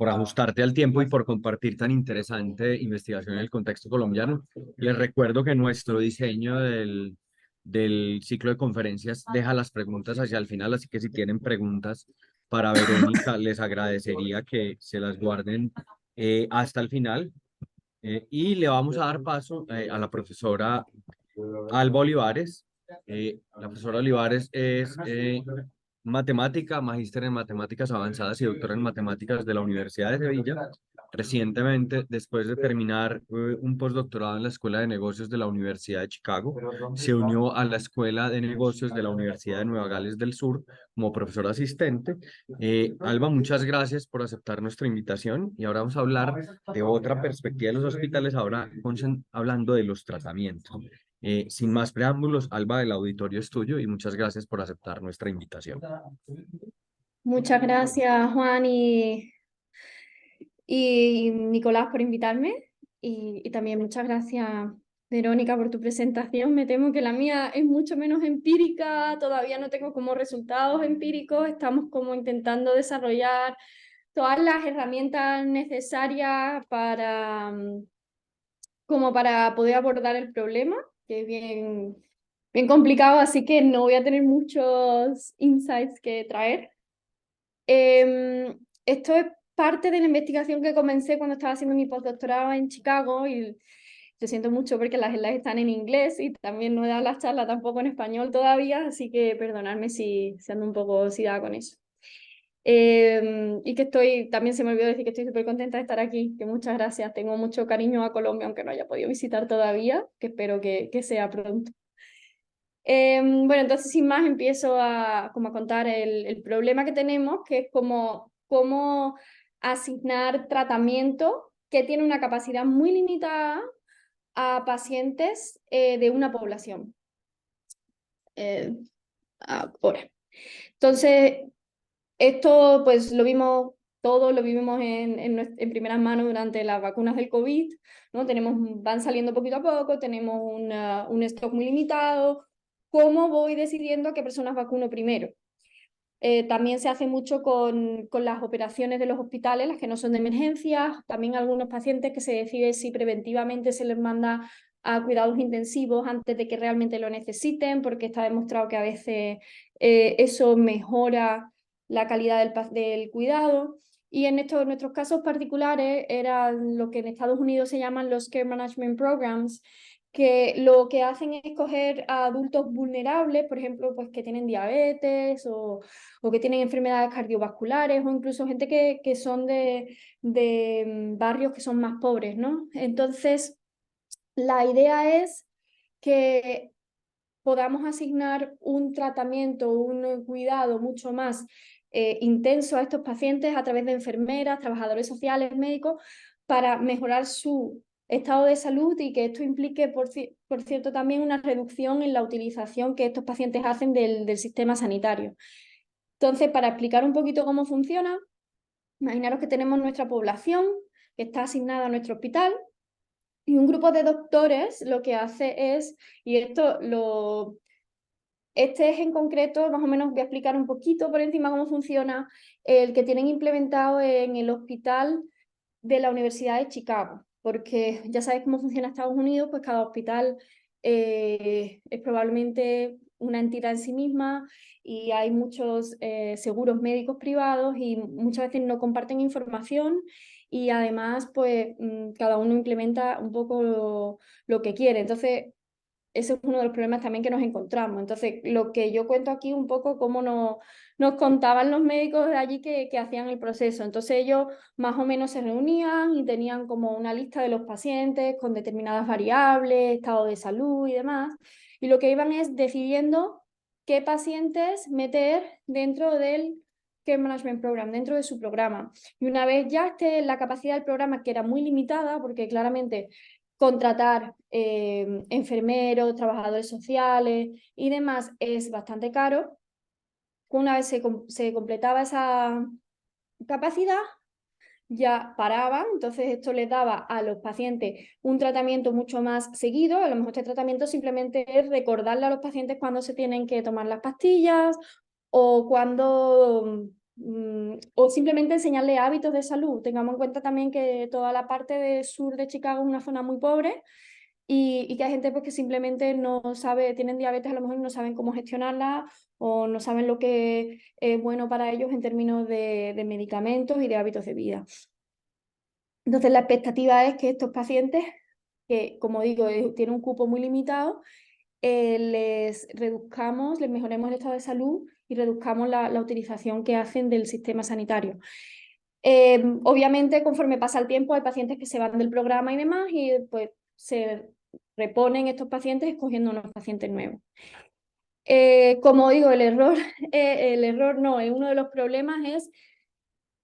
ajustarte al tiempo y por compartir tan interesante investigación en el contexto colombiano. Les recuerdo que nuestro diseño del ciclo de conferencias deja las preguntas hacia el final, así que si tienen preguntas para Verónica, les agradecería que se las guarden hasta el final. Y le vamos a dar paso a la profesora Alba Olivares. La profesora Olivares es matemática, magíster en matemáticas avanzadas y doctora en matemáticas de la Universidad de Sevilla. Recientemente, después de terminar un postdoctorado en la Escuela de Negocios de la Universidad de Chicago, se unió a la Escuela de Negocios de la Universidad de Nueva Gales del Sur como profesora asistente. Alba, muchas gracias por aceptar nuestra invitación y ahora vamos a hablar de otra perspectiva de los hospitales, ahora hablando de los tratamientos. Sin más preámbulos, Alba, el auditorio es tuyo y muchas gracias por aceptar nuestra invitación. Muchas gracias, Juan y Nicolás, por invitarme. Y también muchas gracias, Verónica, por tu presentación. Me temo que la mía es mucho menos empírica, todavía no tengo como resultados empíricos, estamos como intentando desarrollar todas las herramientas necesarias como para poder abordar el problema, que es bien complicado, así que no voy a tener muchos insights que traer. Esto es parte de la investigación que comencé cuando estaba haciendo mi postdoctorado en Chicago y lo siento mucho porque las slides están en inglés y también no he dado las charlas tampoco en español todavía, así que perdonadme si ando un poco oxidada con eso. Y que también se me olvidó decir que estoy súper contenta de estar aquí, que muchas gracias, tengo mucho cariño a Colombia, aunque no haya podido visitar todavía, que espero que sea pronto. Bueno, entonces sin más empiezo a contar el problema que tenemos, que es cómo asignar tratamiento que tiene una capacidad muy limitada a pacientes de una población. Ahora. Entonces, esto pues lo vimos todos, lo vivimos en primeras manos durante las vacunas del COVID, ¿no? Van saliendo poquito a poco, tenemos un stock muy limitado. ¿Cómo voy decidiendo a qué personas vacuno primero? También se hace mucho con las operaciones de los hospitales, las que no son de emergencia, también algunos pacientes que se decide si preventivamente se les manda a cuidados intensivos antes de que realmente lo necesiten, porque está demostrado que a veces eso mejora la calidad del cuidado. Y en nuestros casos particulares eran lo que en Estados Unidos se llaman los Care Management Programs, que lo que hacen es coger a adultos vulnerables, por ejemplo, pues que tienen diabetes o que tienen enfermedades cardiovasculares o incluso gente que son de barrios que son más pobres, ¿no? Entonces, la idea es que podamos asignar un tratamiento, un cuidado mucho más intenso a estos pacientes a través de enfermeras, trabajadores sociales, médicos, para mejorar su estado de salud y que esto implique, por cierto, también una reducción en la utilización que estos pacientes hacen del sistema sanitario. Entonces, para explicar un poquito cómo funciona, imaginaros que tenemos nuestra población que está asignada a nuestro hospital y un grupo de doctores lo que hace es, y este es en concreto, más o menos voy a explicar un poquito por encima cómo funciona, el que tienen implementado en el hospital de la Universidad de Chicago, porque ya sabéis cómo funciona Estados Unidos, pues cada hospital es probablemente una entidad en sí misma y hay muchos seguros médicos privados y muchas veces no comparten información y además pues cada uno implementa un poco lo que quiere. Entonces, ese es uno de los problemas también que nos encontramos. Entonces, lo que yo cuento aquí un poco cómo nos contaban los médicos de allí que hacían el proceso. Entonces ellos más o menos se reunían y tenían como una lista de los pacientes con determinadas variables, estado de salud y demás. Y lo que iban es decidiendo qué pacientes meter dentro del Care Management Program, dentro de su programa. Y una vez ya esté la capacidad del programa, que era muy limitada, porque claramente contratar enfermeros, trabajadores sociales y demás es bastante caro. Una vez se completaba esa capacidad, ya paraban, entonces esto les daba a los pacientes un tratamiento mucho más seguido. A lo mejor este tratamiento simplemente es recordarle a los pacientes cuándo se tienen que tomar las pastillas o cuando o simplemente enseñarle hábitos de salud. Tengamos en cuenta también que toda la parte del sur de Chicago es una zona muy pobre y que hay gente pues, que simplemente no sabe, tienen diabetes, a lo mejor no saben cómo gestionarla o no saben lo que es bueno para ellos en términos de medicamentos y de hábitos de vida. Entonces la expectativa es que estos pacientes, que como digo, tienen un cupo muy limitado, les mejoremos el estado de salud y reduzcamos la utilización que hacen del sistema sanitario. Obviamente, conforme pasa el tiempo, hay pacientes que se van del programa y demás, y pues se reponen estos pacientes escogiendo unos pacientes nuevos. Como digo, el error no, uno de los problemas es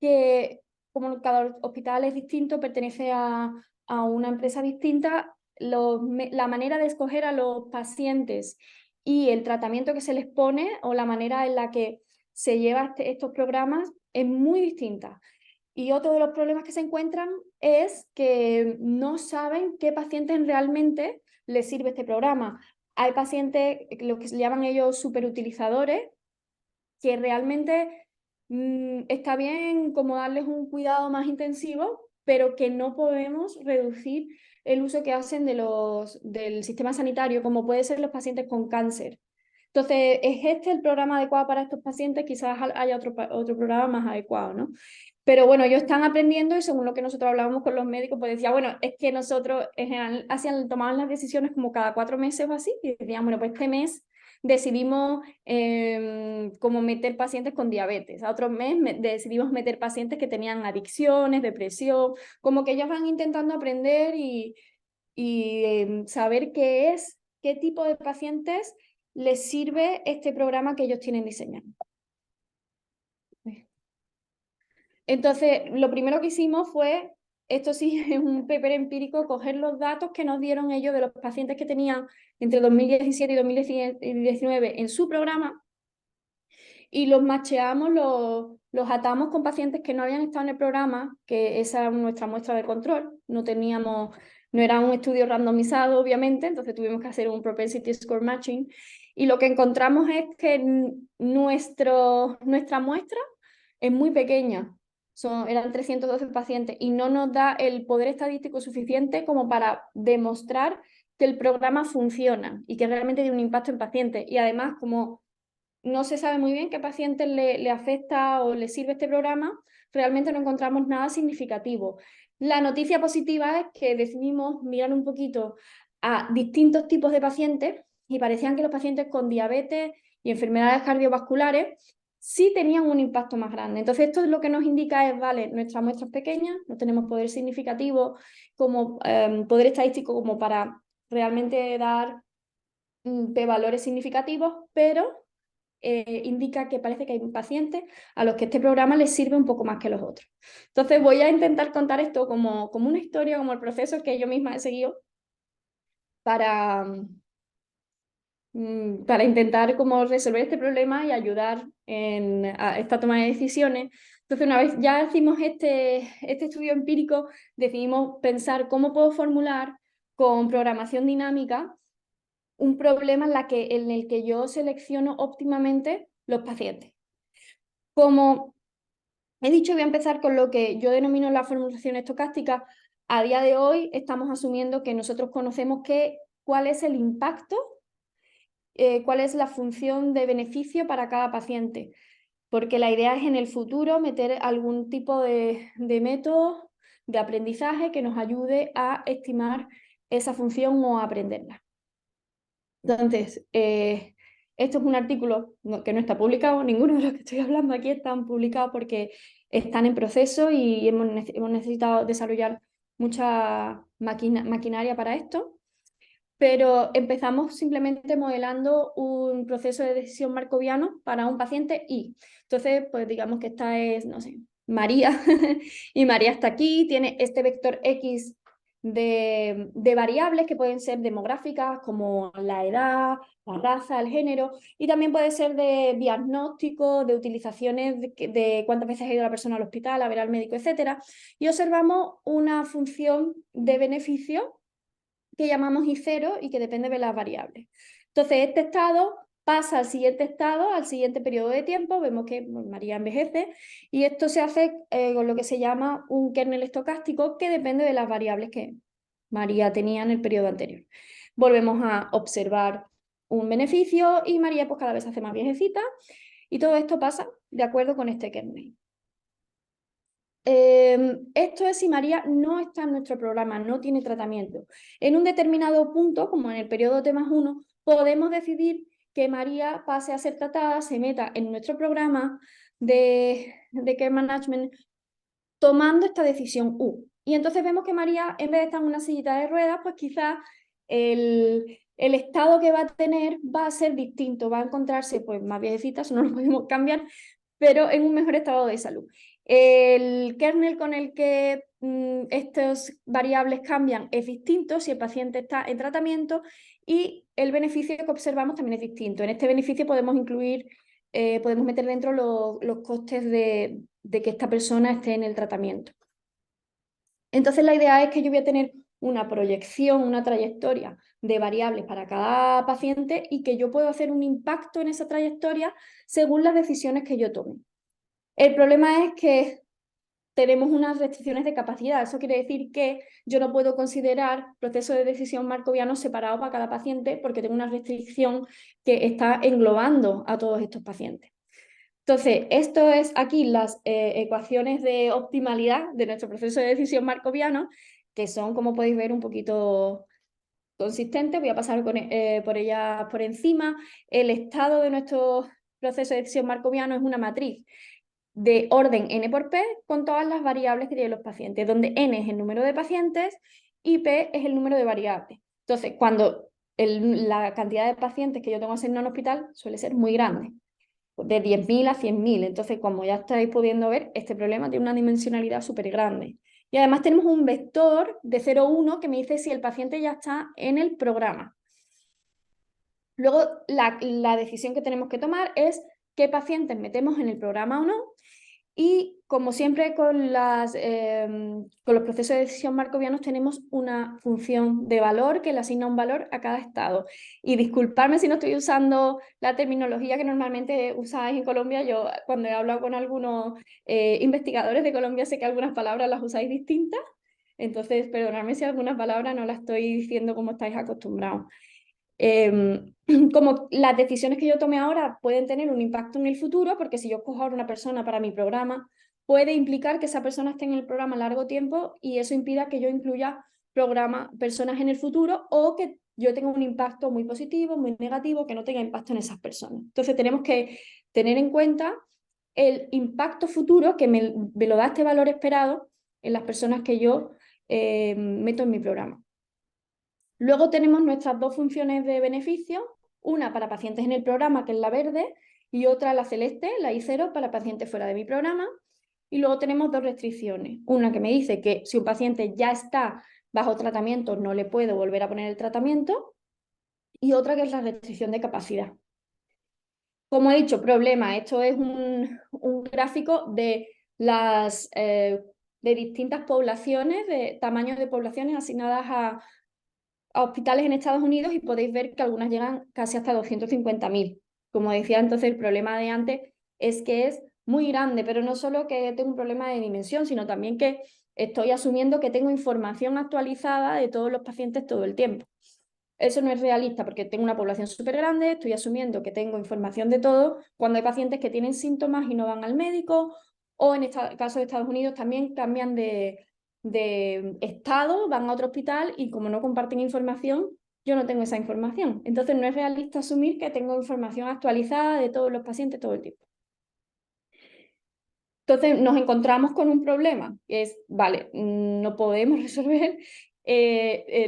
que como cada hospital es distinto, pertenece a una empresa distinta, la manera de escoger a los pacientes y el tratamiento que se les pone o la manera en la que se llevan estos programas es muy distinta. Y otro de los problemas que se encuentran es que no saben qué pacientes realmente les sirve este programa. Hay pacientes, lo que se llaman ellos superutilizadores, que realmente está bien como darles un cuidado más intensivo, pero que no podemos reducir el uso que hacen del sistema sanitario, como puede ser los pacientes con cáncer. Entonces, ¿es este el programa adecuado para estos pacientes? Quizás haya otro programa más adecuado, ¿no? Pero bueno, ellos están aprendiendo y según lo que nosotros hablábamos con los médicos, pues decía, bueno, es que nosotros en general tomaban las decisiones como cada 4 meses o así, y decían, bueno, pues este mes decidimos como meter pacientes con diabetes, a otro mes decidimos meter pacientes que tenían adicciones, depresión, como que ellos van intentando aprender y saber qué tipo de pacientes les sirve este programa que ellos tienen diseñado. Entonces, lo primero que hicimos fue, esto sí es un paper empírico, coger los datos que nos dieron ellos de los pacientes que tenían entre 2017 y 2019 en su programa y los macheamos, los atamos con pacientes que no habían estado en el programa, que esa era nuestra muestra de control, no era un estudio randomizado, obviamente, entonces tuvimos que hacer un propensity score matching, y lo que encontramos es que nuestra muestra es muy pequeña, eran 312 pacientes, y no nos da el poder estadístico suficiente como para demostrar que el programa funciona y que realmente tiene un impacto en pacientes, y además como no se sabe muy bien qué pacientes le afecta o le sirve este programa, realmente no encontramos nada significativo. La noticia positiva es que decidimos mirar un poquito a distintos tipos de pacientes y parecían que los pacientes con diabetes y enfermedades cardiovasculares sí tenían un impacto más grande. Entonces esto es lo que nos indica es, vale, nuestra muestra es pequeña, no tenemos poder significativo como poder estadístico como para realmente dar p-valores significativos, pero indica que parece que hay pacientes a los que este programa les sirve un poco más que los otros. Entonces voy a intentar contar esto como una historia, como el proceso que yo misma he seguido para intentar como resolver este problema y ayudar a esta toma de decisiones. Entonces, una vez ya hicimos este estudio empírico, decidimos pensar cómo puedo formular con programación dinámica un problema en el que yo selecciono óptimamente los pacientes. Como he dicho, voy a empezar con lo que yo denomino la formulación estocástica. A día de hoy estamos asumiendo que nosotros conocemos cuál es el impacto, cuál es la función de beneficio para cada paciente, porque la idea es en el futuro meter algún tipo de método de aprendizaje que nos ayude a estimar esa función o a aprenderla. Entonces, esto es un artículo que no está publicado, ninguno de los que estoy hablando aquí están publicados porque están en proceso y hemos necesitado desarrollar mucha maquinaria para esto, pero empezamos simplemente modelando un proceso de decisión markoviano para un paciente y entonces, pues digamos que esta es, no sé, María, y María está aquí, tiene este vector X de variables que pueden ser demográficas como la edad, la raza, el género, y también puede ser de diagnóstico, de utilizaciones de cuántas veces ha ido la persona al hospital a ver al médico, etc. Y observamos una función de beneficio que llamamos I0 y que depende de las variables. Entonces, este estado pasa al siguiente estado, al siguiente periodo de tiempo, vemos que María envejece, y esto se hace con lo que se llama un kernel estocástico que depende de las variables que María tenía en el periodo anterior. Volvemos a observar un beneficio y María pues cada vez se hace más viejecita, y todo esto pasa de acuerdo con este kernel. Esto es si María no está en nuestro programa, no tiene tratamiento. En un determinado punto, como en el periodo T+1, podemos decidir que María pase a ser tratada, se meta en nuestro programa de Care Management, tomando esta decisión U. Y entonces vemos que María, en vez de estar en una sillita de ruedas, pues quizás el estado que va a tener va a ser distinto, va a encontrarse pues más viejecita, eso no lo podemos cambiar, pero en un mejor estado de salud. El kernel con el que estas variables cambian es distinto si el paciente está en tratamiento y el beneficio que observamos también es distinto. En este beneficio podemos incluir, podemos meter dentro los costes de que esta persona esté en el tratamiento. Entonces la idea es que yo voy a tener una proyección, una trayectoria de variables para cada paciente y que yo puedo hacer un impacto en esa trayectoria según las decisiones que yo tome. El problema es que tenemos unas restricciones de capacidad. Eso quiere decir que yo no puedo considerar procesos de decisión markovianos separados para cada paciente porque tengo una restricción que está englobando a todos estos pacientes. Entonces, esto es aquí las ecuaciones de optimalidad de nuestro proceso de decisión markoviano, que son, como podéis ver, un poquito consistentes. Voy a pasar por ellas por encima. El estado de nuestro proceso de decisión markoviano es una matriz de orden n por p con todas las variables que tienen los pacientes, donde n es el número de pacientes y p es el número de variables. Entonces, cuando la cantidad de pacientes que yo tengo asignado en un hospital suele ser muy grande, de 10.000 a 100.000. Entonces, como ya estáis pudiendo ver, este problema tiene una dimensionalidad súper grande. Y además tenemos un vector de 0, 1 que me dice si el paciente ya está en el programa. Luego, la decisión que tenemos que tomar es qué pacientes metemos en el programa o no. Y como siempre con los procesos de decisión markovianos tenemos una función de valor que le asigna un valor a cada estado. Y disculpadme si no estoy usando la terminología que normalmente usáis en Colombia. Yo cuando he hablado con algunos investigadores de Colombia sé que algunas palabras las usáis distintas. Entonces, perdonadme si algunas palabras no las estoy diciendo como estáis acostumbrados. Como las decisiones que yo tome ahora pueden tener un impacto en el futuro, porque si yo cojo ahora una persona para mi programa, puede implicar que esa persona esté en el programa a largo tiempo y eso impida que yo incluya personas en el futuro o que yo tenga un impacto muy positivo, muy negativo, que no tenga impacto en esas personas. Entonces tenemos que tener en cuenta el impacto futuro que me lo da este valor esperado en las personas que yo meto en mi programa. Luego tenemos nuestras dos funciones de beneficio, una para pacientes en el programa, que es la verde, y otra la celeste, la I0, para pacientes fuera de mi programa. Y luego tenemos dos restricciones. Una que me dice que si un paciente ya está bajo tratamiento, no le puedo volver a poner el tratamiento. Y otra que es la restricción de capacidad. Como he dicho, problema. Esto es un gráfico de de distintas poblaciones, de tamaños de poblaciones asignadas a hospitales en Estados Unidos y podéis ver que algunas llegan casi hasta 250.000. Como decía entonces, el problema de antes es que es muy grande, pero no solo que tengo un problema de dimensión, sino también que estoy asumiendo que tengo información actualizada de todos los pacientes todo el tiempo. Eso no es realista porque tengo una población súper grande, estoy asumiendo que tengo información de todo cuando hay pacientes que tienen síntomas y no van al médico, o en este caso de Estados Unidos también cambian de estado, van a otro hospital y como no comparten información, yo no tengo esa información. Entonces no es realista asumir que tengo información actualizada de todos los pacientes todo el tiempo. Entonces nos encontramos con un problema, que es, vale, no podemos resolver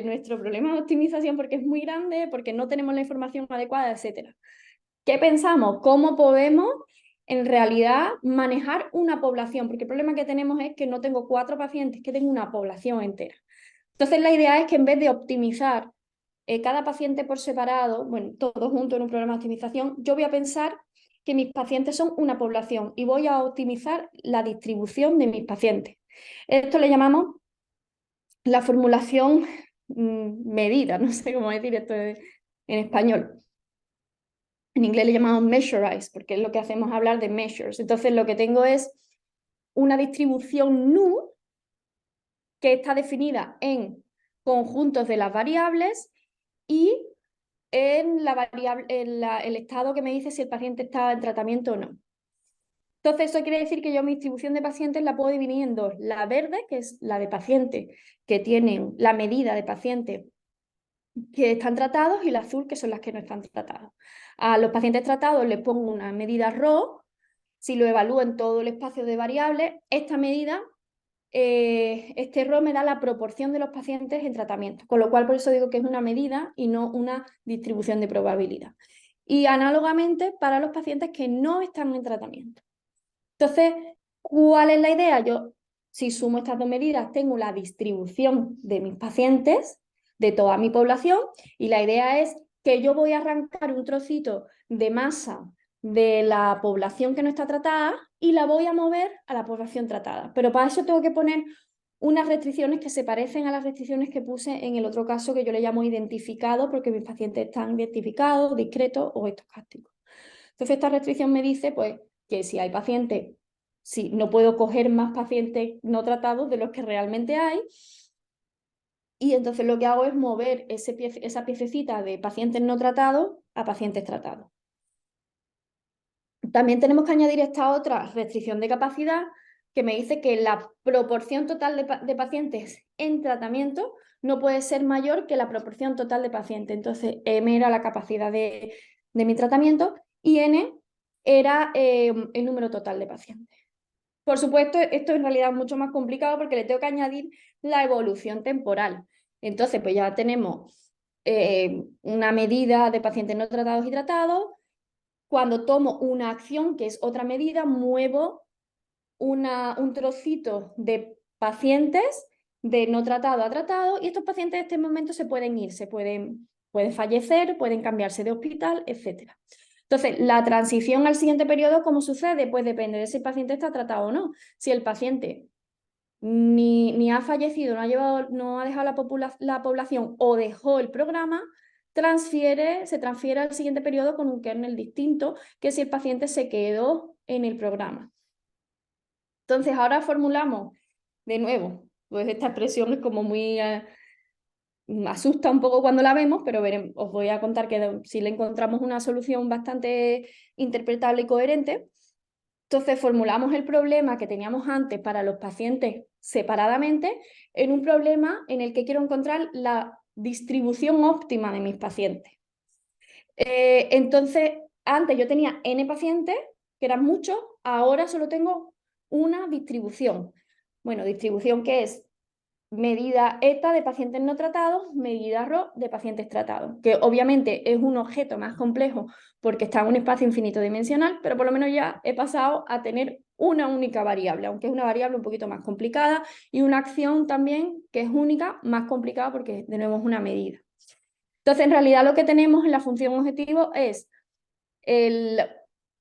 nuestro problema de optimización porque es muy grande, porque no tenemos la información adecuada, etc. ¿Qué pensamos? ¿Cómo podemos en realidad manejar una población? Porque el problema que tenemos es que no tengo 4 pacientes, que tengo una población entera. Entonces la idea es que en vez de optimizar cada paciente por separado, bueno, todos juntos en un programa de optimización, yo voy a pensar que mis pacientes son una población y voy a optimizar la distribución de mis pacientes. Esto le llamamos la formulación medida, no sé cómo decir esto en español. En inglés le llamamos measurize, porque es lo que hacemos hablar de measures. Entonces lo que tengo es una distribución nu que está definida en conjuntos de las variables y en el estado que me dice si el paciente está en tratamiento o no. Entonces eso quiere decir que yo mi distribución de pacientes la puedo dividir en dos. La verde, que es la de pacientes que tienen la medida de pacientes que están tratados, y la azul, que son las que no están tratados. A los pacientes tratados les pongo una medida ρ. Si lo evalúo en todo el espacio de variables, esta medida, este ρ me da la proporción de los pacientes en tratamiento, con lo cual por eso digo que es una medida y no una distribución de probabilidad. Y análogamente para los pacientes que no están en tratamiento. Entonces, ¿cuál es la idea? Yo si sumo estas dos medidas, tengo la distribución de mis pacientes, de toda mi población, y la idea es que yo voy a arrancar un trocito de masa de la población que no está tratada y la voy a mover a la población tratada. Pero para eso tengo que poner unas restricciones que se parecen a las restricciones que puse en el otro caso que yo le llamo identificado, porque mis pacientes están identificados, discretos o estocásticos. Entonces esta restricción me dice pues, que si hay pacientes, si no puedo coger más pacientes no tratados de los que realmente hay, y entonces lo que hago es mover esa piececita de pacientes no tratados a pacientes tratados. También tenemos que añadir esta otra restricción de capacidad que me dice que la proporción total de pacientes en tratamiento no puede ser mayor que la proporción total de pacientes. Entonces, M era la capacidad de mi tratamiento y N era el número total de pacientes. Por supuesto, esto en realidad es mucho más complicado porque le tengo que añadir la evolución temporal. Entonces, pues ya tenemos una medida de pacientes no tratados y tratados. Cuando tomo una acción, que es otra medida, muevo un trocito de pacientes de no tratado a tratado y estos pacientes en este momento se pueden ir, pueden fallecer, pueden cambiarse de hospital, etc. Entonces, la transición al siguiente periodo, ¿cómo sucede? Pues depende de si el paciente está tratado o no. Si el paciente ni ha fallecido, no ha dejado la población o dejó el programa, se transfiere al siguiente periodo con un kernel distinto que si el paciente se quedó en el programa. Entonces, ahora formulamos de nuevo, pues esta expresión es como muy... asusta un poco cuando la vemos, pero os voy a contar que si le encontramos una solución bastante interpretable y coherente. Entonces formulamos el problema que teníamos antes para los pacientes separadamente en un problema en el que quiero encontrar la distribución óptima de mis pacientes. Entonces, antes yo tenía N pacientes, que eran muchos, ahora solo tengo una distribución. Bueno, distribución que es medida ETA de pacientes no tratados, medida RO de pacientes tratados, que obviamente es un objeto más complejo porque está en un espacio infinito dimensional, pero por lo menos ya he pasado a tener una única variable, aunque es una variable un poquito más complicada, y una acción también que es única, más complicada porque de nuevo es una medida. Entonces, en realidad lo que tenemos en la función objetivo es el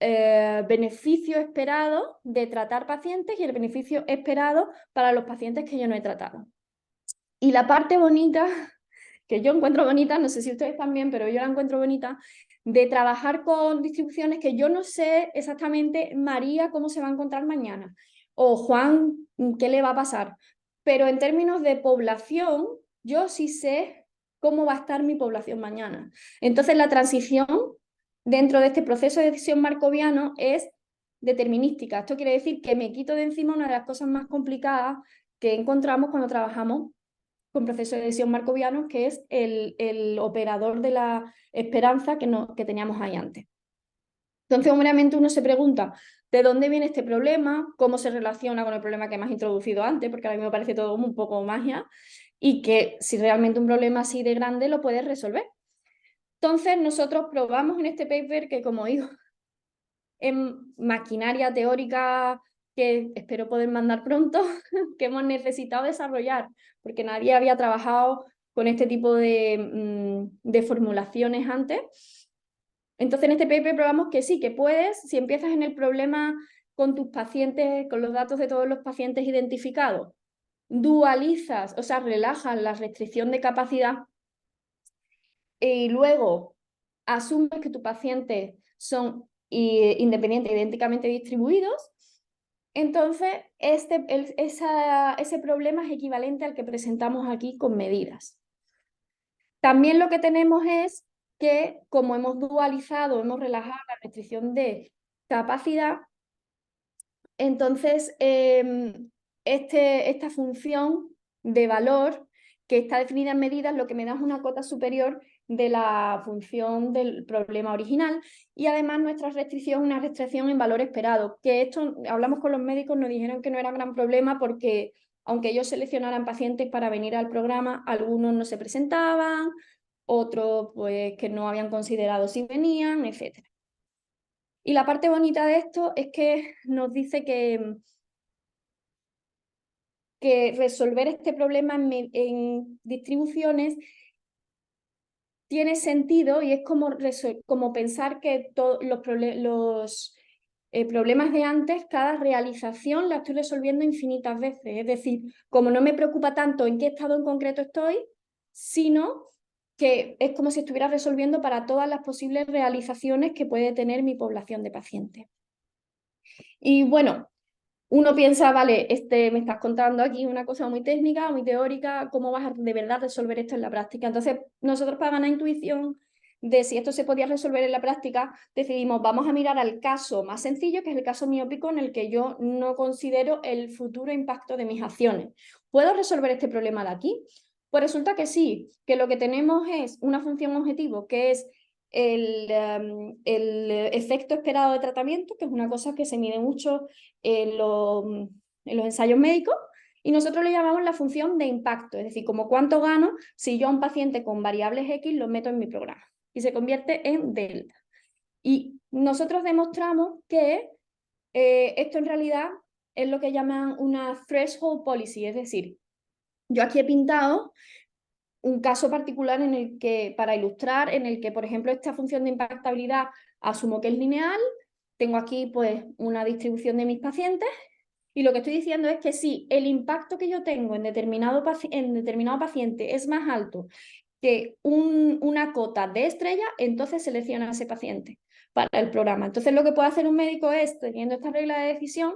beneficio esperado de tratar pacientes y el beneficio esperado para los pacientes que yo no he tratado. Y la parte bonita, que yo encuentro bonita, no sé si ustedes también, pero yo la encuentro bonita, de trabajar con distribuciones que yo no sé exactamente María cómo se va a encontrar mañana, o Juan qué le va a pasar, pero en términos de población, yo sí sé cómo va a estar mi población mañana. Entonces la transición dentro de este proceso de decisión markoviano es determinística. Esto quiere decir que me quito de encima una de las cosas más complicadas que encontramos cuando trabajamos con proceso de decisión markoviano, que es el operador de la esperanza que teníamos ahí antes. Entonces, obviamente uno se pregunta, ¿de dónde viene este problema? ¿Cómo se relaciona con el problema que hemos introducido antes? Porque a mí me parece todo un poco magia, y que si realmente un problema así de grande lo puedes resolver. Entonces, nosotros probamos en este paper que, como digo, en maquinaria teórica que espero poder mandar pronto, que hemos necesitado desarrollar, porque nadie había trabajado con este tipo de formulaciones antes. Entonces, en este paper probamos que sí, que puedes, si empiezas en el problema con tus pacientes, con los datos de todos los pacientes identificados, dualizas, o sea, relajas la restricción de capacidad y luego asumes que tus pacientes son independientes, idénticamente distribuidos, entonces ese problema es equivalente al que presentamos aquí con medidas. También lo que tenemos es que, como hemos dualizado, hemos relajado la restricción de capacidad, entonces esta función de valor que está definida en medidas lo que me da es una cota superior de la función del problema original, y además nuestra restricción es una restricción en valor esperado, que esto hablamos con los médicos, nos dijeron que no era gran problema porque aunque ellos seleccionaran pacientes para venir al programa, algunos no se presentaban, otros pues que no habían considerado si venían, etc. Y la parte bonita de esto es que nos dice que que resolver este problema en distribuciones tiene sentido y es como pensar que los problemas de antes, cada realización la estoy resolviendo infinitas veces. Es decir, como no me preocupa tanto en qué estado en concreto estoy, sino que es como si estuviera resolviendo para todas las posibles realizaciones que puede tener mi población de pacientes. Y bueno, uno piensa, vale, me estás contando aquí una cosa muy técnica, muy teórica, ¿cómo vas a de verdad resolver esto en la práctica? Entonces, nosotros para ganar intuición de si esto se podía resolver en la práctica, decidimos, vamos a mirar al caso más sencillo, que es el caso miópico, en el que yo no considero el futuro impacto de mis acciones. ¿Puedo resolver este problema de aquí? Pues resulta que sí, que lo que tenemos es una función objetivo, que es el efecto esperado de tratamiento, que es una cosa que se mide mucho en los ensayos médicos, y nosotros le llamamos la función de impacto, es decir, como cuánto gano si yo a un paciente con variables X lo meto en mi programa, y se convierte en delta. Y nosotros demostramos que esto en realidad es lo que llaman una threshold policy, es decir, yo aquí he pintado un caso particular en el que, para ilustrar, en el que, por ejemplo, esta función de impactabilidad asumo que es lineal, tengo aquí pues una distribución de mis pacientes, y lo que estoy diciendo es que si el impacto que yo tengo en determinado paciente es más alto que una cota de estrella, entonces selecciona a ese paciente para el programa. Entonces lo que puede hacer un médico es, teniendo esta regla de decisión,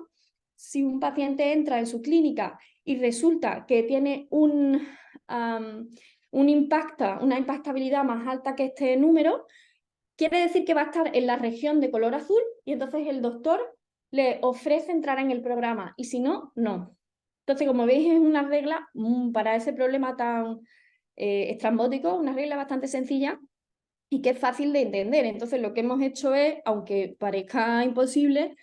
si un paciente entra en su clínica y resulta que tiene una impactabilidad más alta que este número, quiere decir que va a estar en la región de color azul y entonces el doctor le ofrece entrar en el programa y si no, no. Entonces, como veis, es una regla para ese problema tan estrambótico, una regla bastante sencilla y que es fácil de entender. Entonces, lo que hemos hecho es, aunque parezca imposible,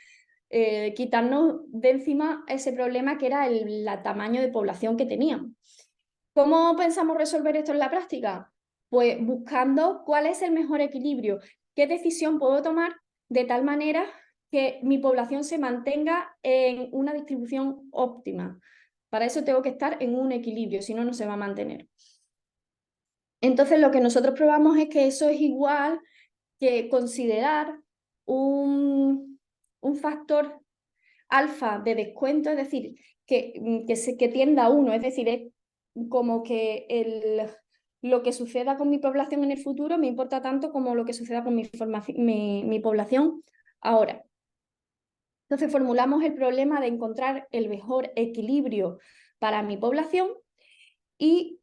quitarnos de encima ese problema que era el tamaño de población que teníamos. ¿Cómo pensamos resolver esto en la práctica? Pues buscando cuál es el mejor equilibrio, qué decisión puedo tomar de tal manera que mi población se mantenga en una distribución óptima. Para eso tengo que estar en un equilibrio, si no, no se va a mantener. Entonces, lo que nosotros probamos es que eso es igual que considerar un factor alfa de descuento, es decir, que tienda a 1, es decir, es como que lo que suceda con mi población en el futuro me importa tanto como lo que suceda con mi población ahora. Entonces formulamos el problema de encontrar el mejor equilibrio para mi población y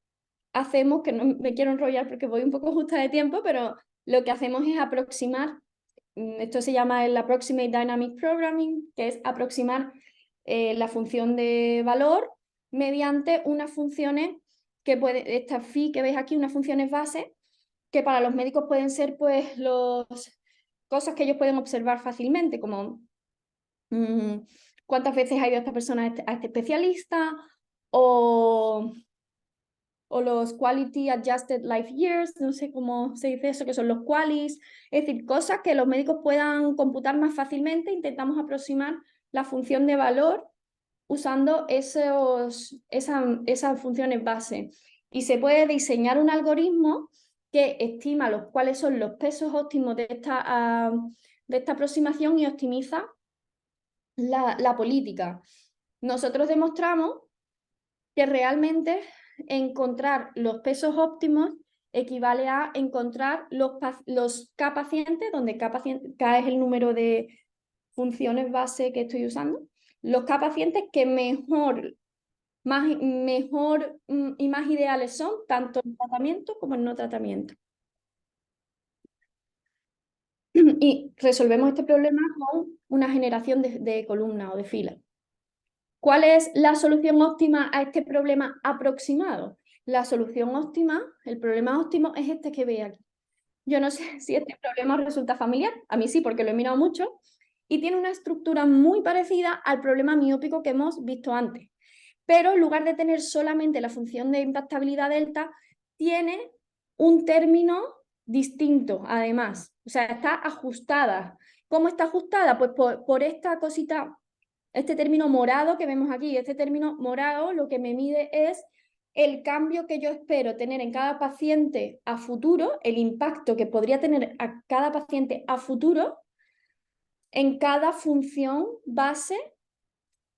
hacemos, que no me quiero enrollar porque voy un poco justa de tiempo, pero lo que hacemos es aproximar, esto se llama el Approximate Dynamic Programming, que es aproximar la función de valor mediante unas funciones que esta phi que veis aquí, unas funciones base, que para los médicos pueden ser pues cosas que ellos pueden observar fácilmente, como cuántas veces ha ido esta persona a este especialista, o los Quality Adjusted Life Years, no sé cómo se dice eso, que son los QALYs, es decir, cosas que los médicos puedan computar más fácilmente. Intentamos aproximar la función de valor usando esas funciones base. Y se puede diseñar un algoritmo que estima cuáles son los pesos óptimos de esta aproximación y optimiza la política. Nosotros demostramos que realmente encontrar los pesos óptimos equivale a encontrar los K pacientes, donde K es el número de funciones base que estoy usando, los K pacientes que mejor y más ideales son, tanto en tratamiento como en no tratamiento. Y resolvemos este problema con una generación de columna o de fila. ¿Cuál es la solución óptima a este problema aproximado? La solución óptima, el problema óptimo es este que veis aquí. Yo no sé si este problema resulta familiar, a mí sí, porque lo he mirado mucho, y tiene una estructura muy parecida al problema miópico que hemos visto antes. Pero en lugar de tener solamente la función de impactabilidad delta, tiene un término distinto, además. O sea, está ajustada. ¿Cómo está ajustada? Pues por esta cosita Este término morado que vemos aquí, este término morado lo que me mide es el cambio que yo espero tener en cada paciente a futuro, el impacto que podría tener a cada paciente a futuro en cada función base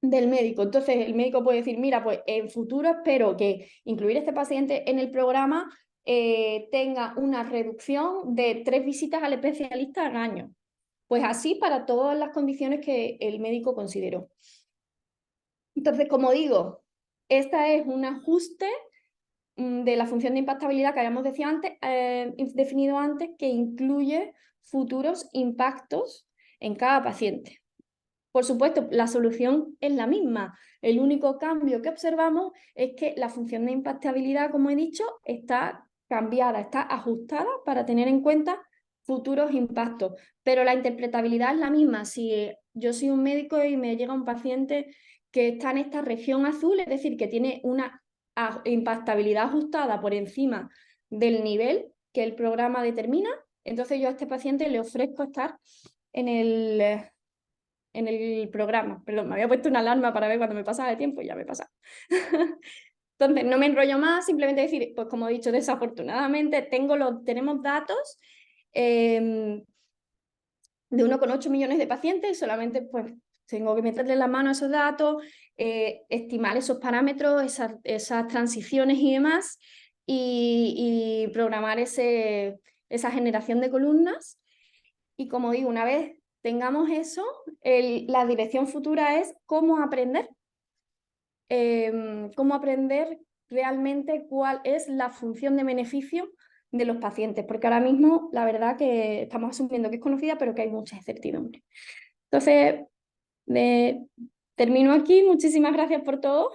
del médico. Entonces el médico puede decir, mira, pues en futuro espero que incluir este paciente en el programa tenga una reducción de 3 visitas al especialista al año. Pues así para todas las condiciones que el médico consideró. Entonces, como digo, este es un ajuste de la función de impactabilidad que habíamos definido antes, que incluye futuros impactos en cada paciente. Por supuesto, la solución es la misma. El único cambio que observamos es que la función de impactabilidad, como he dicho, está cambiada, está ajustada para tener en cuenta futuros impactos. Pero la interpretabilidad es la misma. Si yo soy un médico y me llega un paciente que está en esta región azul, es decir, que tiene una impactabilidad ajustada por encima del nivel que el programa determina, entonces yo a este paciente le ofrezco estar en el programa. Perdón, me había puesto una alarma para ver cuando me pasaba de tiempo y ya me pasa. Entonces, no me enrollo más, simplemente decir, pues como he dicho, desafortunadamente tenemos datos de 1,8 millones de pacientes, solamente pues tengo que meterle la mano a esos datos, estimar esos parámetros, esas transiciones y demás, y programar esa generación de columnas. Y como digo, una vez tengamos eso, la dirección futura es cómo aprender realmente cuál es la función de beneficio de los pacientes, porque ahora mismo la verdad que estamos asumiendo que es conocida, pero que hay mucha incertidumbre. Entonces, termino aquí, muchísimas gracias por todo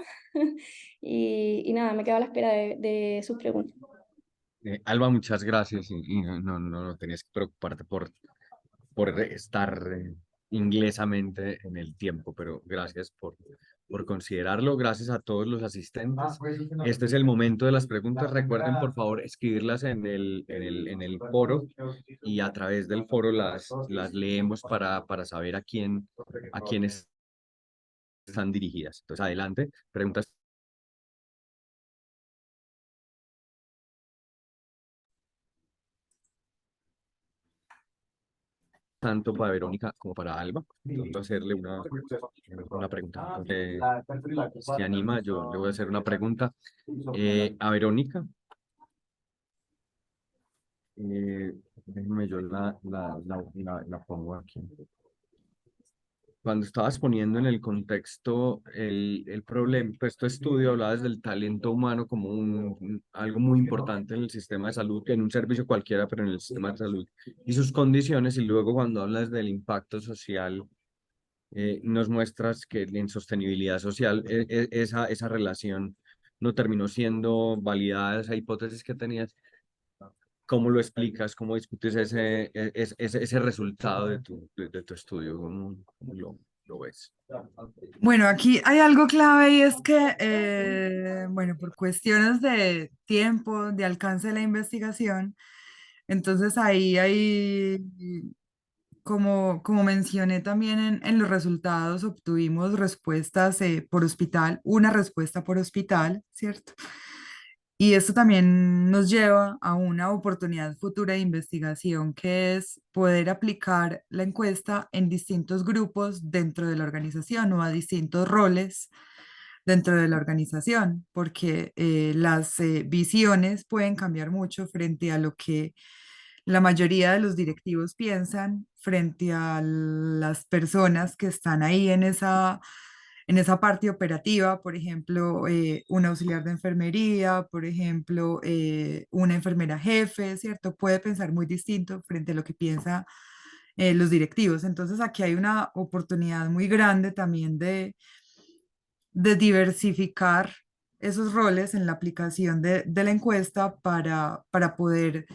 y nada, me quedo a la espera de sus preguntas. Alba, muchas gracias y no tenías que preocuparte por estar inglesamente en el tiempo, pero gracias por considerarlo. Gracias a todos los asistentes. Este es el momento de las preguntas. Recuerden, por favor, escribirlas en el foro y a través del foro las leemos para saber a quiénes están dirigidas. Entonces, adelante, preguntas tanto para Verónica como para Alba. Intento hacerle una pregunta. Se anima, yo le voy a hacer una pregunta a Verónica. Déjenme yo la pongo aquí. Cuando estabas poniendo en el contexto el problema, pues tu estudio hablaba del talento humano como algo muy importante en el sistema de salud, en un servicio cualquiera, pero en el sistema de salud y sus condiciones, y luego cuando hablas del impacto social, nos muestras que en sostenibilidad social esa relación no terminó siendo validada, esa hipótesis que tenías. ¿Cómo lo explicas? ¿Cómo discutes ese resultado de tu estudio? ¿Cómo lo ves? Bueno, aquí hay algo clave y es que, bueno, por cuestiones de tiempo, de alcance de la investigación, entonces ahí hay, como mencioné también en los resultados, obtuvimos respuestas por hospital, una respuesta por hospital, ¿cierto? Y esto también nos lleva a una oportunidad futura de investigación, que es poder aplicar la encuesta en distintos grupos dentro de la organización o a distintos roles dentro de la organización, porque las visiones pueden cambiar mucho frente a lo que la mayoría de los directivos piensan, frente a las personas que están ahí en esa parte operativa, por ejemplo, un auxiliar de enfermería, por ejemplo, una enfermera jefe, ¿cierto? Puede pensar muy distinto frente a lo que piensa los directivos. Entonces, aquí hay una oportunidad muy grande también de diversificar esos roles en la aplicación de la encuesta para poder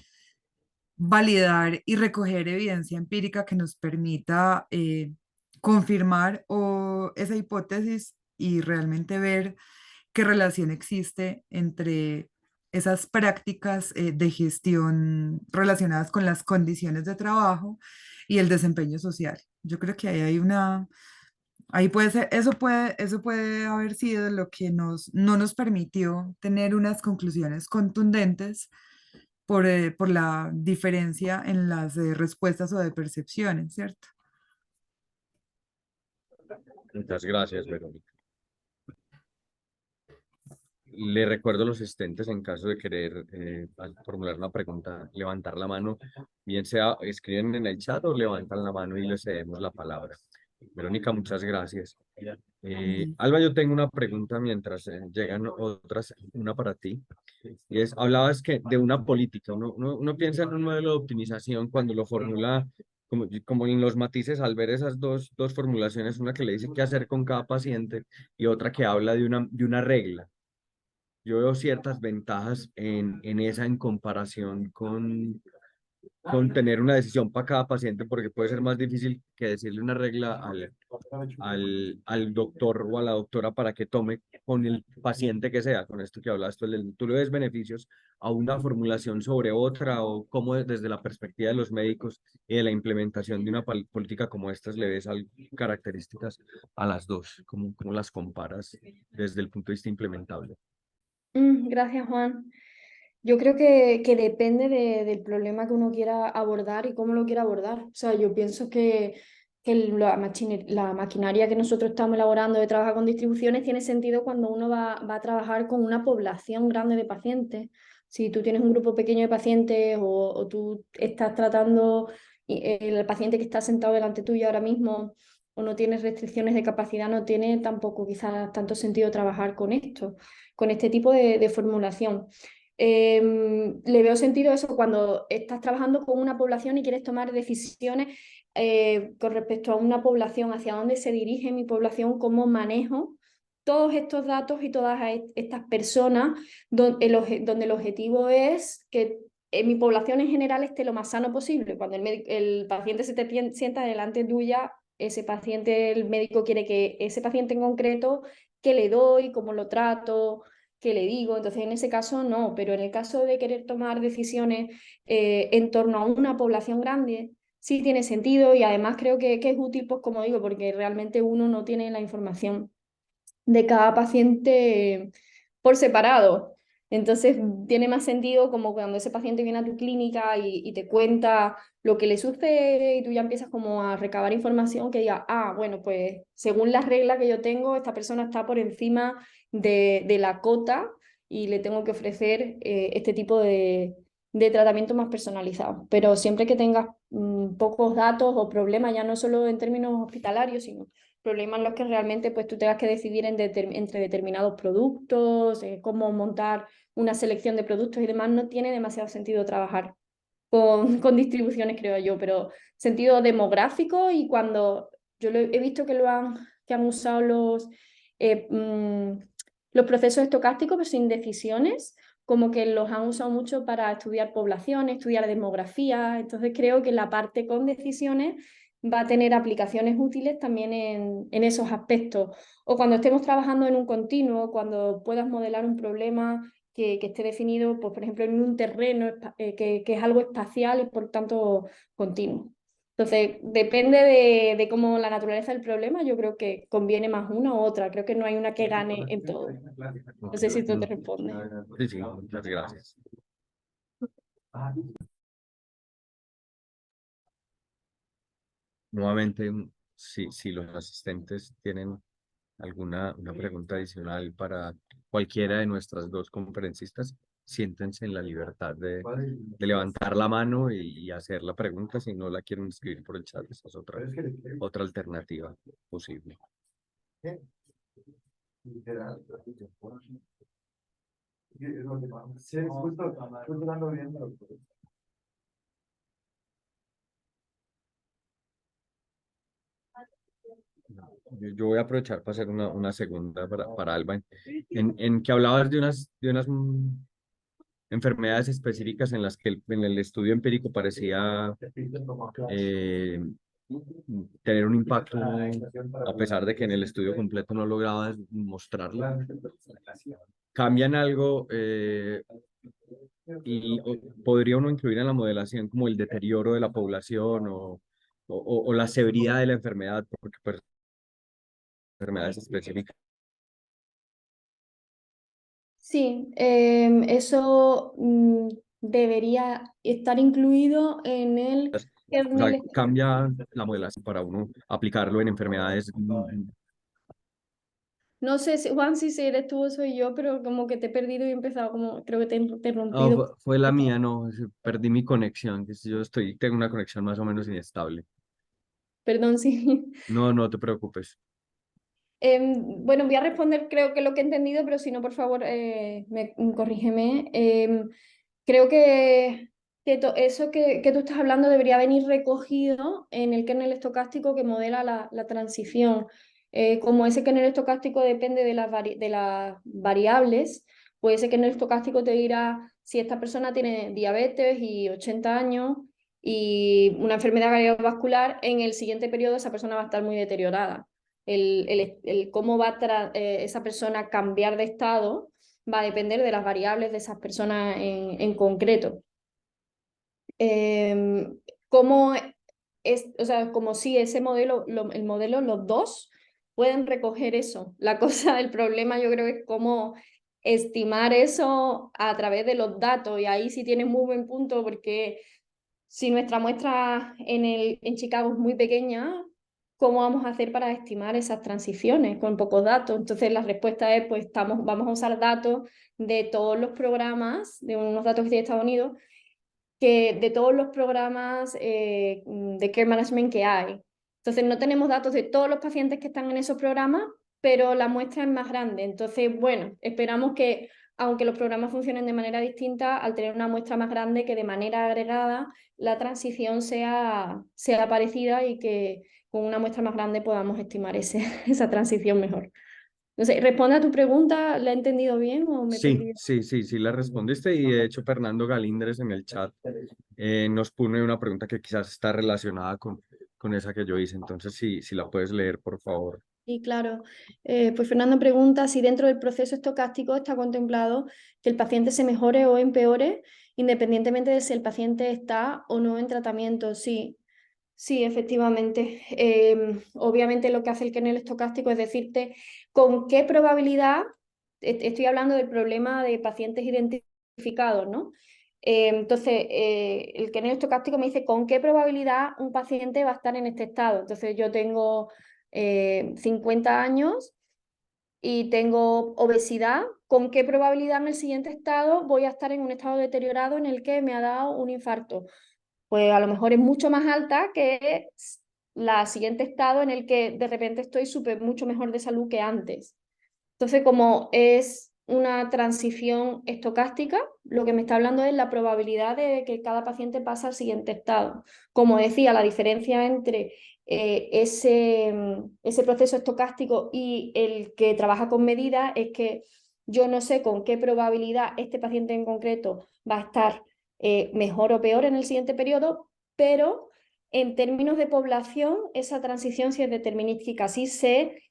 validar y recoger evidencia empírica que nos permita confirmar esa hipótesis y realmente ver qué relación existe entre esas prácticas de gestión relacionadas con las condiciones de trabajo y el desempeño social. Yo creo que ahí hay Ahí puede ser, eso puede haber sido lo que no nos permitió tener unas conclusiones contundentes por la diferencia en las respuestas o de percepciones, ¿cierto? Muchas gracias, Verónica. Le recuerdo a los asistentes en caso de querer al formular una pregunta, levantar la mano, bien sea escriben en el chat o levantan la mano y les cedemos la palabra. Verónica, muchas gracias. Vale. Alba, yo tengo una pregunta mientras llegan otras, una para ti. Y es, hablabas que de una política, uno piensa en un modelo de optimización cuando lo formula como en los matices al ver esas dos formulaciones, una que le dice qué hacer con cada paciente y otra que habla de una regla. Yo veo ciertas ventajas en esa en comparación con tener una decisión para cada paciente, porque puede ser más difícil que decirle una regla al doctor o a la doctora para que tome con el paciente que sea, con esto que hablas, tú le ves beneficios a una formulación sobre otra o cómo desde la perspectiva de los médicos y de la implementación de una política como estas le ves características a las dos, cómo las comparas desde el punto de vista implementable. Gracias, Juan. Yo creo que depende del problema que uno quiera abordar y cómo lo quiera abordar. O sea, yo pienso que la maquinaria que nosotros estamos elaborando de trabajar con distribuciones tiene sentido cuando uno va a trabajar con una población grande de pacientes. Si tú tienes un grupo pequeño de pacientes o tú estás tratando el paciente que está sentado delante tuyo ahora mismo o no tienes restricciones de capacidad, no tiene tampoco quizás tanto sentido trabajar con esto, con este tipo de formulación. Le veo sentido eso cuando estás trabajando con una población y quieres tomar decisiones con respecto a una población, hacia dónde se dirige mi población, cómo manejo todos estos datos y todas estas personas, donde el objetivo es que mi población en general esté lo más sano posible. Cuando el paciente se te sienta delante tuya, ese paciente, el médico quiere que ese paciente en concreto, qué le doy, cómo lo trato, qué le digo. Entonces, en ese caso no, pero en el caso de querer tomar decisiones en torno a una población grande, sí tiene sentido y además creo que es útil, pues como digo, porque realmente uno no tiene la información de cada paciente por separado. Entonces tiene más sentido como cuando ese paciente viene a tu clínica y te cuenta lo que le sucede y tú ya empiezas como a recabar información que diga, ah, bueno, pues según las reglas que yo tengo, esta persona está por encima de la cota y le tengo que ofrecer este tipo de tratamiento más personalizado. Pero siempre que tengas pocos datos o problemas, ya no solo en términos hospitalarios, sino problemas en los que realmente pues tú tengas que decidir entre determinados productos, cómo montar una selección de productos y demás, no tiene demasiado sentido trabajar con distribuciones, creo yo, pero sentido demográfico y cuando yo he visto que han usado eh, mm, los procesos estocásticos, pero sin decisiones, como que los han usado mucho para estudiar poblaciones, estudiar demografía, entonces creo que la parte con decisiones va a tener aplicaciones útiles también en esos aspectos. O cuando estemos trabajando en un continuo, cuando puedas modelar un problema que esté definido, pues, por ejemplo, en un terreno que es algo espacial y por tanto continuo. Entonces, depende de cómo la naturaleza del problema, yo creo que conviene más una u otra. Creo que no hay una que gane en todo. No sé si esto te responde. Sí, sí, muchas gracias. Nuevamente, si los asistentes tienen una pregunta adicional para cualquiera de nuestras dos conferencistas, siéntense en la libertad de levantar la mano y hacer la pregunta. Si no la quieren escribir por el chat, esa es otra alternativa posible. Yo voy a aprovechar para hacer una segunda para Alba, en que hablabas de unas enfermedades específicas en las que en el estudio empírico parecía eh, tener un impacto, a pesar de que en el estudio completo no lograba mostrarlo. ¿Cambian algo podría uno incluir en la modelación como el deterioro de la población o la severidad de la enfermedad? Porque enfermedades específicas. Sí, eso debería estar incluido en el O sea, kernel. cambia la modelación para uno aplicarlo en enfermedades. No sé, Juan, si eres tú o soy yo, pero como que te he perdido y he empezado como, creo que te he No, rompido. fue la mía, no, perdí mi conexión, que si yo tengo una conexión más o menos inestable. Perdón, sí. No, no te preocupes. Bueno, voy a responder creo que lo que he entendido, pero si no, por favor, corrígeme. Creo que eso que tú estás hablando debería venir recogido en el kernel estocástico que modela la transición. Como ese kernel estocástico depende de las variables, pues ese kernel estocástico te dirá si esta persona tiene diabetes y 80 años y una enfermedad cardiovascular, en el siguiente periodo esa persona va a estar muy deteriorada. El cómo va esa persona a cambiar de estado va a depender de las variables de esas personas en concreto. Cómo o sea, como si ese modelo, el modelo, los dos pueden recoger eso. La cosa, el problema yo creo es cómo estimar eso a través de los datos, y ahí sí tienes muy buen punto, porque si nuestra muestra en Chicago es muy pequeña, ¿cómo vamos a hacer para estimar esas transiciones con pocos datos? Entonces la respuesta es, pues vamos a usar datos de todos los programas, de unos datos que tiene Estados Unidos, que de todos los programas de care management que hay. Entonces no tenemos datos de todos los pacientes que están en esos programas, pero la muestra es más grande. Entonces, bueno, esperamos que, aunque los programas funcionen de manera distinta, al tener una muestra más grande, que de manera agregada la transición sea parecida, y que con una muestra más grande podamos estimar esa transición mejor. No sé, ¿responde a tu pregunta? ¿La he entendido bien o me he Sí, perdido? sí, sí, sí, la respondiste y de hecho Fernando Galíndez en el chat nos pone una pregunta que quizás está relacionada con esa que yo hice. Entonces, si la puedes leer, por favor. Sí, claro. Pues Fernando pregunta si dentro del proceso estocástico está contemplado que el paciente se mejore o empeore, independientemente de si el paciente está o no en tratamiento. Sí, sí, efectivamente. Obviamente lo que hace el kernel estocástico es decirte con qué probabilidad, estoy hablando del problema de pacientes identificados, ¿no? Entonces, el kernel estocástico me dice con qué probabilidad un paciente va a estar en este estado. Entonces, yo tengo 50 años y tengo obesidad, ¿con qué probabilidad en el siguiente estado voy a estar en un estado deteriorado en el que me ha dado un infarto? Pues a lo mejor es mucho más alta que la siguiente estado en el que de repente estoy mucho mejor de salud que antes. Entonces, como es una transición estocástica, lo que me está hablando es la probabilidad de que cada paciente pase al siguiente estado. Como decía, la diferencia entre ese proceso estocástico y el que trabaja con medidas es que yo no sé con qué probabilidad este paciente en concreto va a estar mejor o peor en el siguiente periodo, pero en términos de población, esa transición sí es determinística. Sí sé,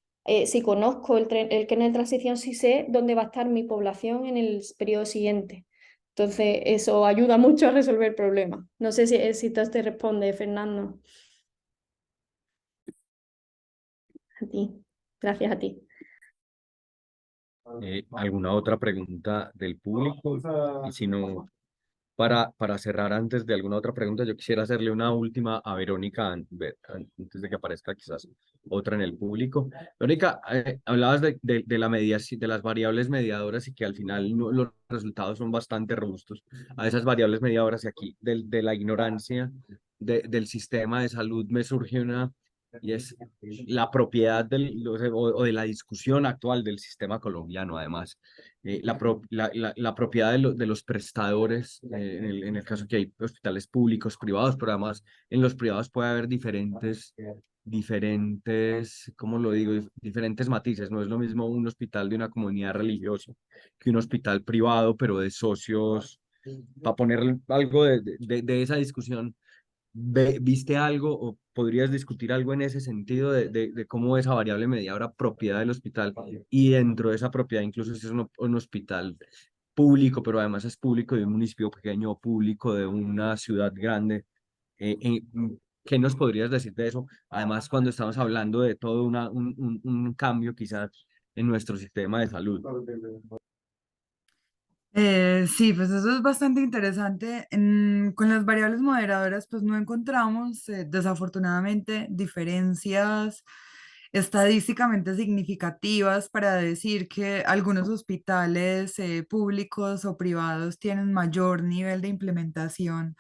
si conozco el kernel de transición, sí sé dónde va a estar mi población en el periodo siguiente. Entonces, eso ayuda mucho a resolver el problema. No sé si esto te responde, Fernando. A ti. Gracias a ti. ¿Alguna otra pregunta del público? Y si no, para cerrar, antes de alguna otra pregunta, yo quisiera hacerle una última a Verónica antes de que aparezca quizás otra en el público. Verónica, hablabas de la mediación, de las variables mediadoras, y que al final los resultados son bastante robustos a esas variables mediadoras, y aquí de la ignorancia del sistema de salud me surge una, y es la propiedad o de la discusión actual del sistema colombiano, además. La propiedad de los prestadores, en el caso que hay hospitales públicos, privados, pero además en los privados puede haber diferentes, ¿cómo lo digo? Diferentes matices. No es lo mismo un hospital de una comunidad religiosa que un hospital privado, pero de socios. Para poner algo de esa discusión, ¿viste algo o podrías discutir algo en ese sentido de cómo esa variable mediadora propiedad del hospital, y dentro de esa propiedad, incluso si es un hospital público, pero además es público de un municipio pequeño o público de una ciudad grande, ¿Qué nos podrías decir de eso? Además, cuando estamos hablando de todo un cambio quizás en nuestro sistema de salud. Sí, pues eso es bastante interesante. Con las variables moderadoras, pues no encontramos, desafortunadamente, diferencias estadísticamente significativas para decir que algunos hospitales públicos o privados tienen mayor nivel de implementación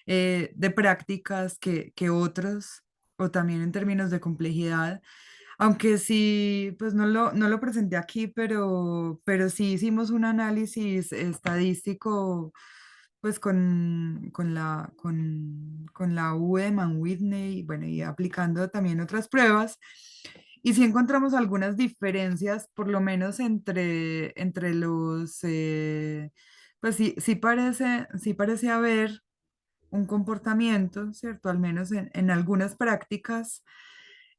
de prácticas que otros, o también en términos de complejidad. Aunque sí, pues no lo presenté aquí, pero sí hicimos un análisis estadístico, pues con la U de Man Whitney, bueno, y aplicando también otras pruebas. Y sí encontramos algunas diferencias, por lo menos entre los, pues sí parece haber un comportamiento, ¿cierto? Al menos en algunas prácticas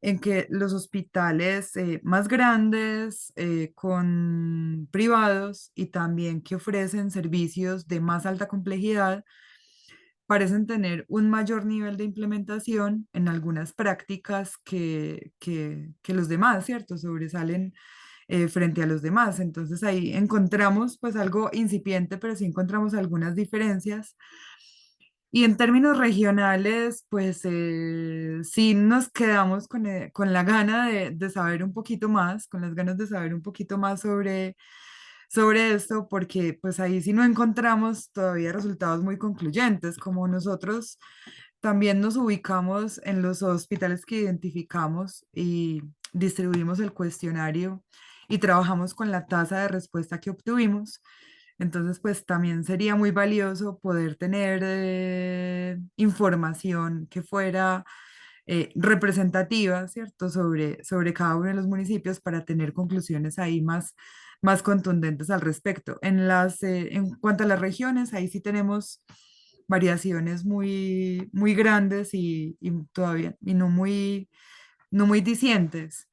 en que los hospitales más grandes, con privados y también que ofrecen servicios de más alta complejidad, parecen tener un mayor nivel de implementación en algunas prácticas que los demás, ¿cierto? Sobresalen frente a los demás. Entonces ahí encontramos pues algo incipiente, pero sí encontramos algunas diferencias. Y en términos regionales, pues sí nos quedamos con la gana de saber un poquito más, con las ganas de saber un poquito más sobre esto, porque pues ahí sí no encontramos todavía resultados muy concluyentes, como nosotros también nos ubicamos en los hospitales que identificamos y distribuimos el cuestionario y trabajamos con la tasa de respuesta que obtuvimos. Entonces, pues también sería muy valioso poder tener información que fuera representativa, ¿cierto?, sobre cada uno de los municipios para tener conclusiones ahí más contundentes al respecto. En cuanto a las regiones, ahí sí tenemos variaciones muy grandes y todavía, y no muy dicientes.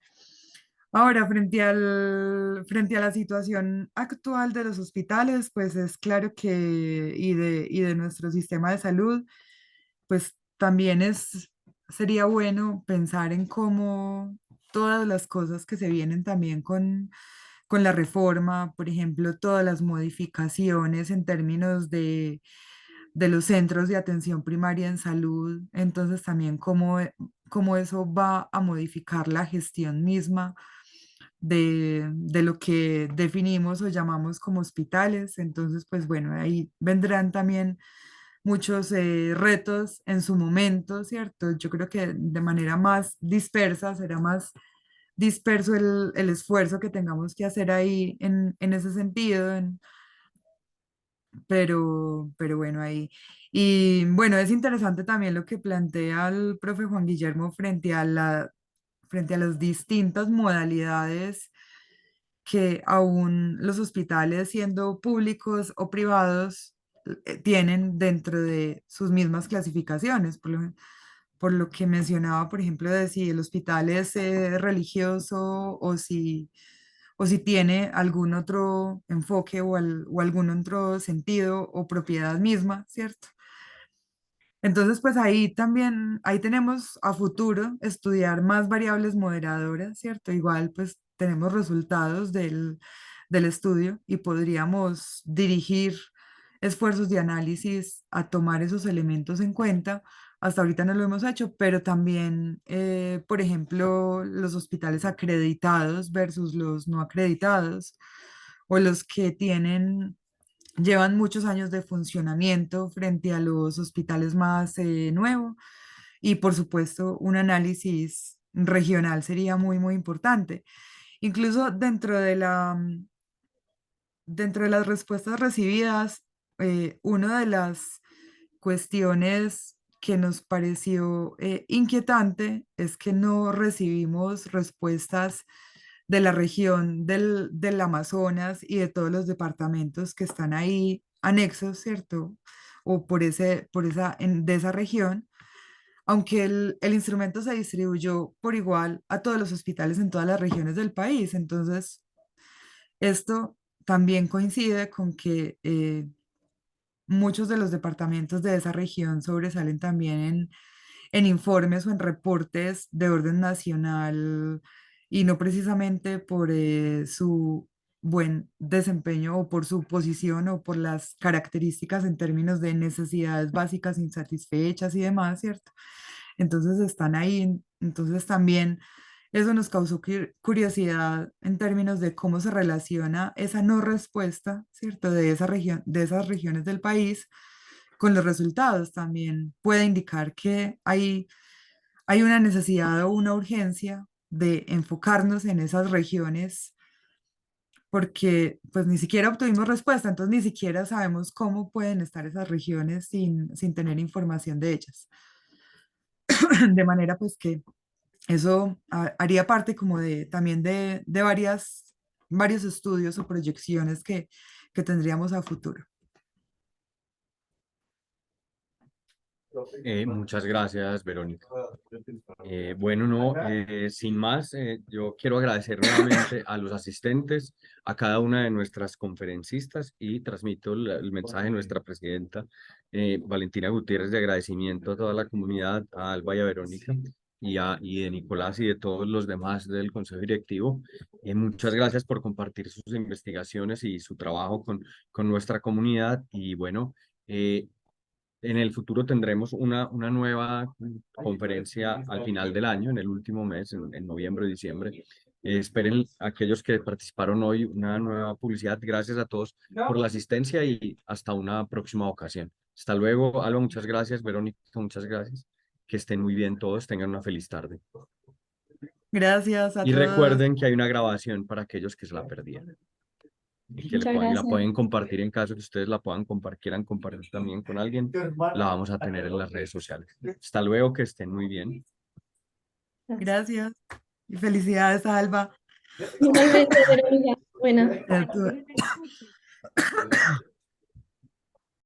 Ahora, frente a la situación actual de los hospitales, pues es claro que, y de nuestro sistema de salud, pues también sería bueno pensar en cómo todas las cosas que se vienen también con la reforma, por ejemplo, todas las modificaciones en términos de los centros de atención primaria en salud, entonces también cómo eso va a modificar la gestión misma de lo que definimos o llamamos como hospitales. Entonces, pues bueno, ahí vendrán también muchos retos en su momento, ¿cierto? Yo creo que de manera más dispersa será más disperso el esfuerzo que tengamos que hacer ahí en ese sentido, pero bueno, ahí. Y bueno, es interesante también lo que plantea el profe Juan Guillermo frente a las distintas modalidades que aún los hospitales, siendo públicos o privados, tienen dentro de sus mismas clasificaciones. Por lo que mencionaba, por ejemplo, de si el hospital es religioso o si tiene algún otro enfoque o algún otro sentido o propiedad misma, ¿cierto? Entonces, pues ahí también, ahí tenemos a futuro estudiar más variables moderadoras, ¿cierto? Igual, pues tenemos resultados del estudio y podríamos dirigir esfuerzos de análisis a tomar esos elementos en cuenta. Hasta ahorita no lo hemos hecho, pero también, por ejemplo, los hospitales acreditados versus los no acreditados o los que llevan muchos años de funcionamiento frente a los hospitales más nuevos. Y por supuesto, un análisis regional sería muy importante. Incluso dentro de las respuestas recibidas, una de las cuestiones que nos pareció inquietante es que no recibimos respuestas de la región del Amazonas y de todos los departamentos que están ahí anexos, ¿cierto? O de esa región, aunque el instrumento se distribuyó por igual a todos los hospitales en todas las regiones del país. Entonces, esto también coincide con que muchos de los departamentos de esa región sobresalen también en informes o en reportes de orden nacional y no precisamente por su buen desempeño o por su posición o por las características en términos de necesidades básicas insatisfechas y demás, ¿cierto? Entonces están ahí, entonces también eso nos causó curiosidad en términos de cómo se relaciona esa no respuesta, ¿cierto? De esa región, de esas regiones del país con los resultados también puede indicar que hay una necesidad o una urgencia de enfocarnos en esas regiones porque pues ni siquiera obtuvimos respuesta, entonces ni siquiera sabemos cómo pueden estar esas regiones sin tener información de ellas. De manera pues que eso haría parte como de también de varios estudios o proyecciones que tendríamos a futuro. Muchas gracias, Verónica. Bueno, no, sin más, yo quiero agradecer nuevamente a los asistentes, a cada una de nuestras conferencistas y transmito el mensaje de nuestra presidenta, Valentina Gutiérrez, de agradecimiento a toda la comunidad, a Alba y a Verónica y de Nicolás y de todos los demás del Consejo Directivo. Muchas gracias por compartir sus investigaciones y su trabajo con nuestra comunidad y bueno, en el futuro tendremos una nueva conferencia al final del año, en el último mes, en noviembre, diciembre. Esperen aquellos que participaron hoy una nueva publicidad. Gracias a todos por la asistencia y hasta una próxima ocasión. Hasta luego, Alba, muchas gracias. Verónica, muchas gracias. Que estén muy bien todos, tengan una feliz tarde. Gracias a Y todos. recuerden que hay una grabación para aquellos que se la perdieron. Y que Muchas y la gracias. pueden compartir en caso que ustedes la puedan compartir, quieran compartir también con alguien, la vamos a tener en las redes sociales. Hasta luego, que estén muy bien. Gracias. Y felicidades, Alba. Igualmente, Verónica. Buenas. A tu-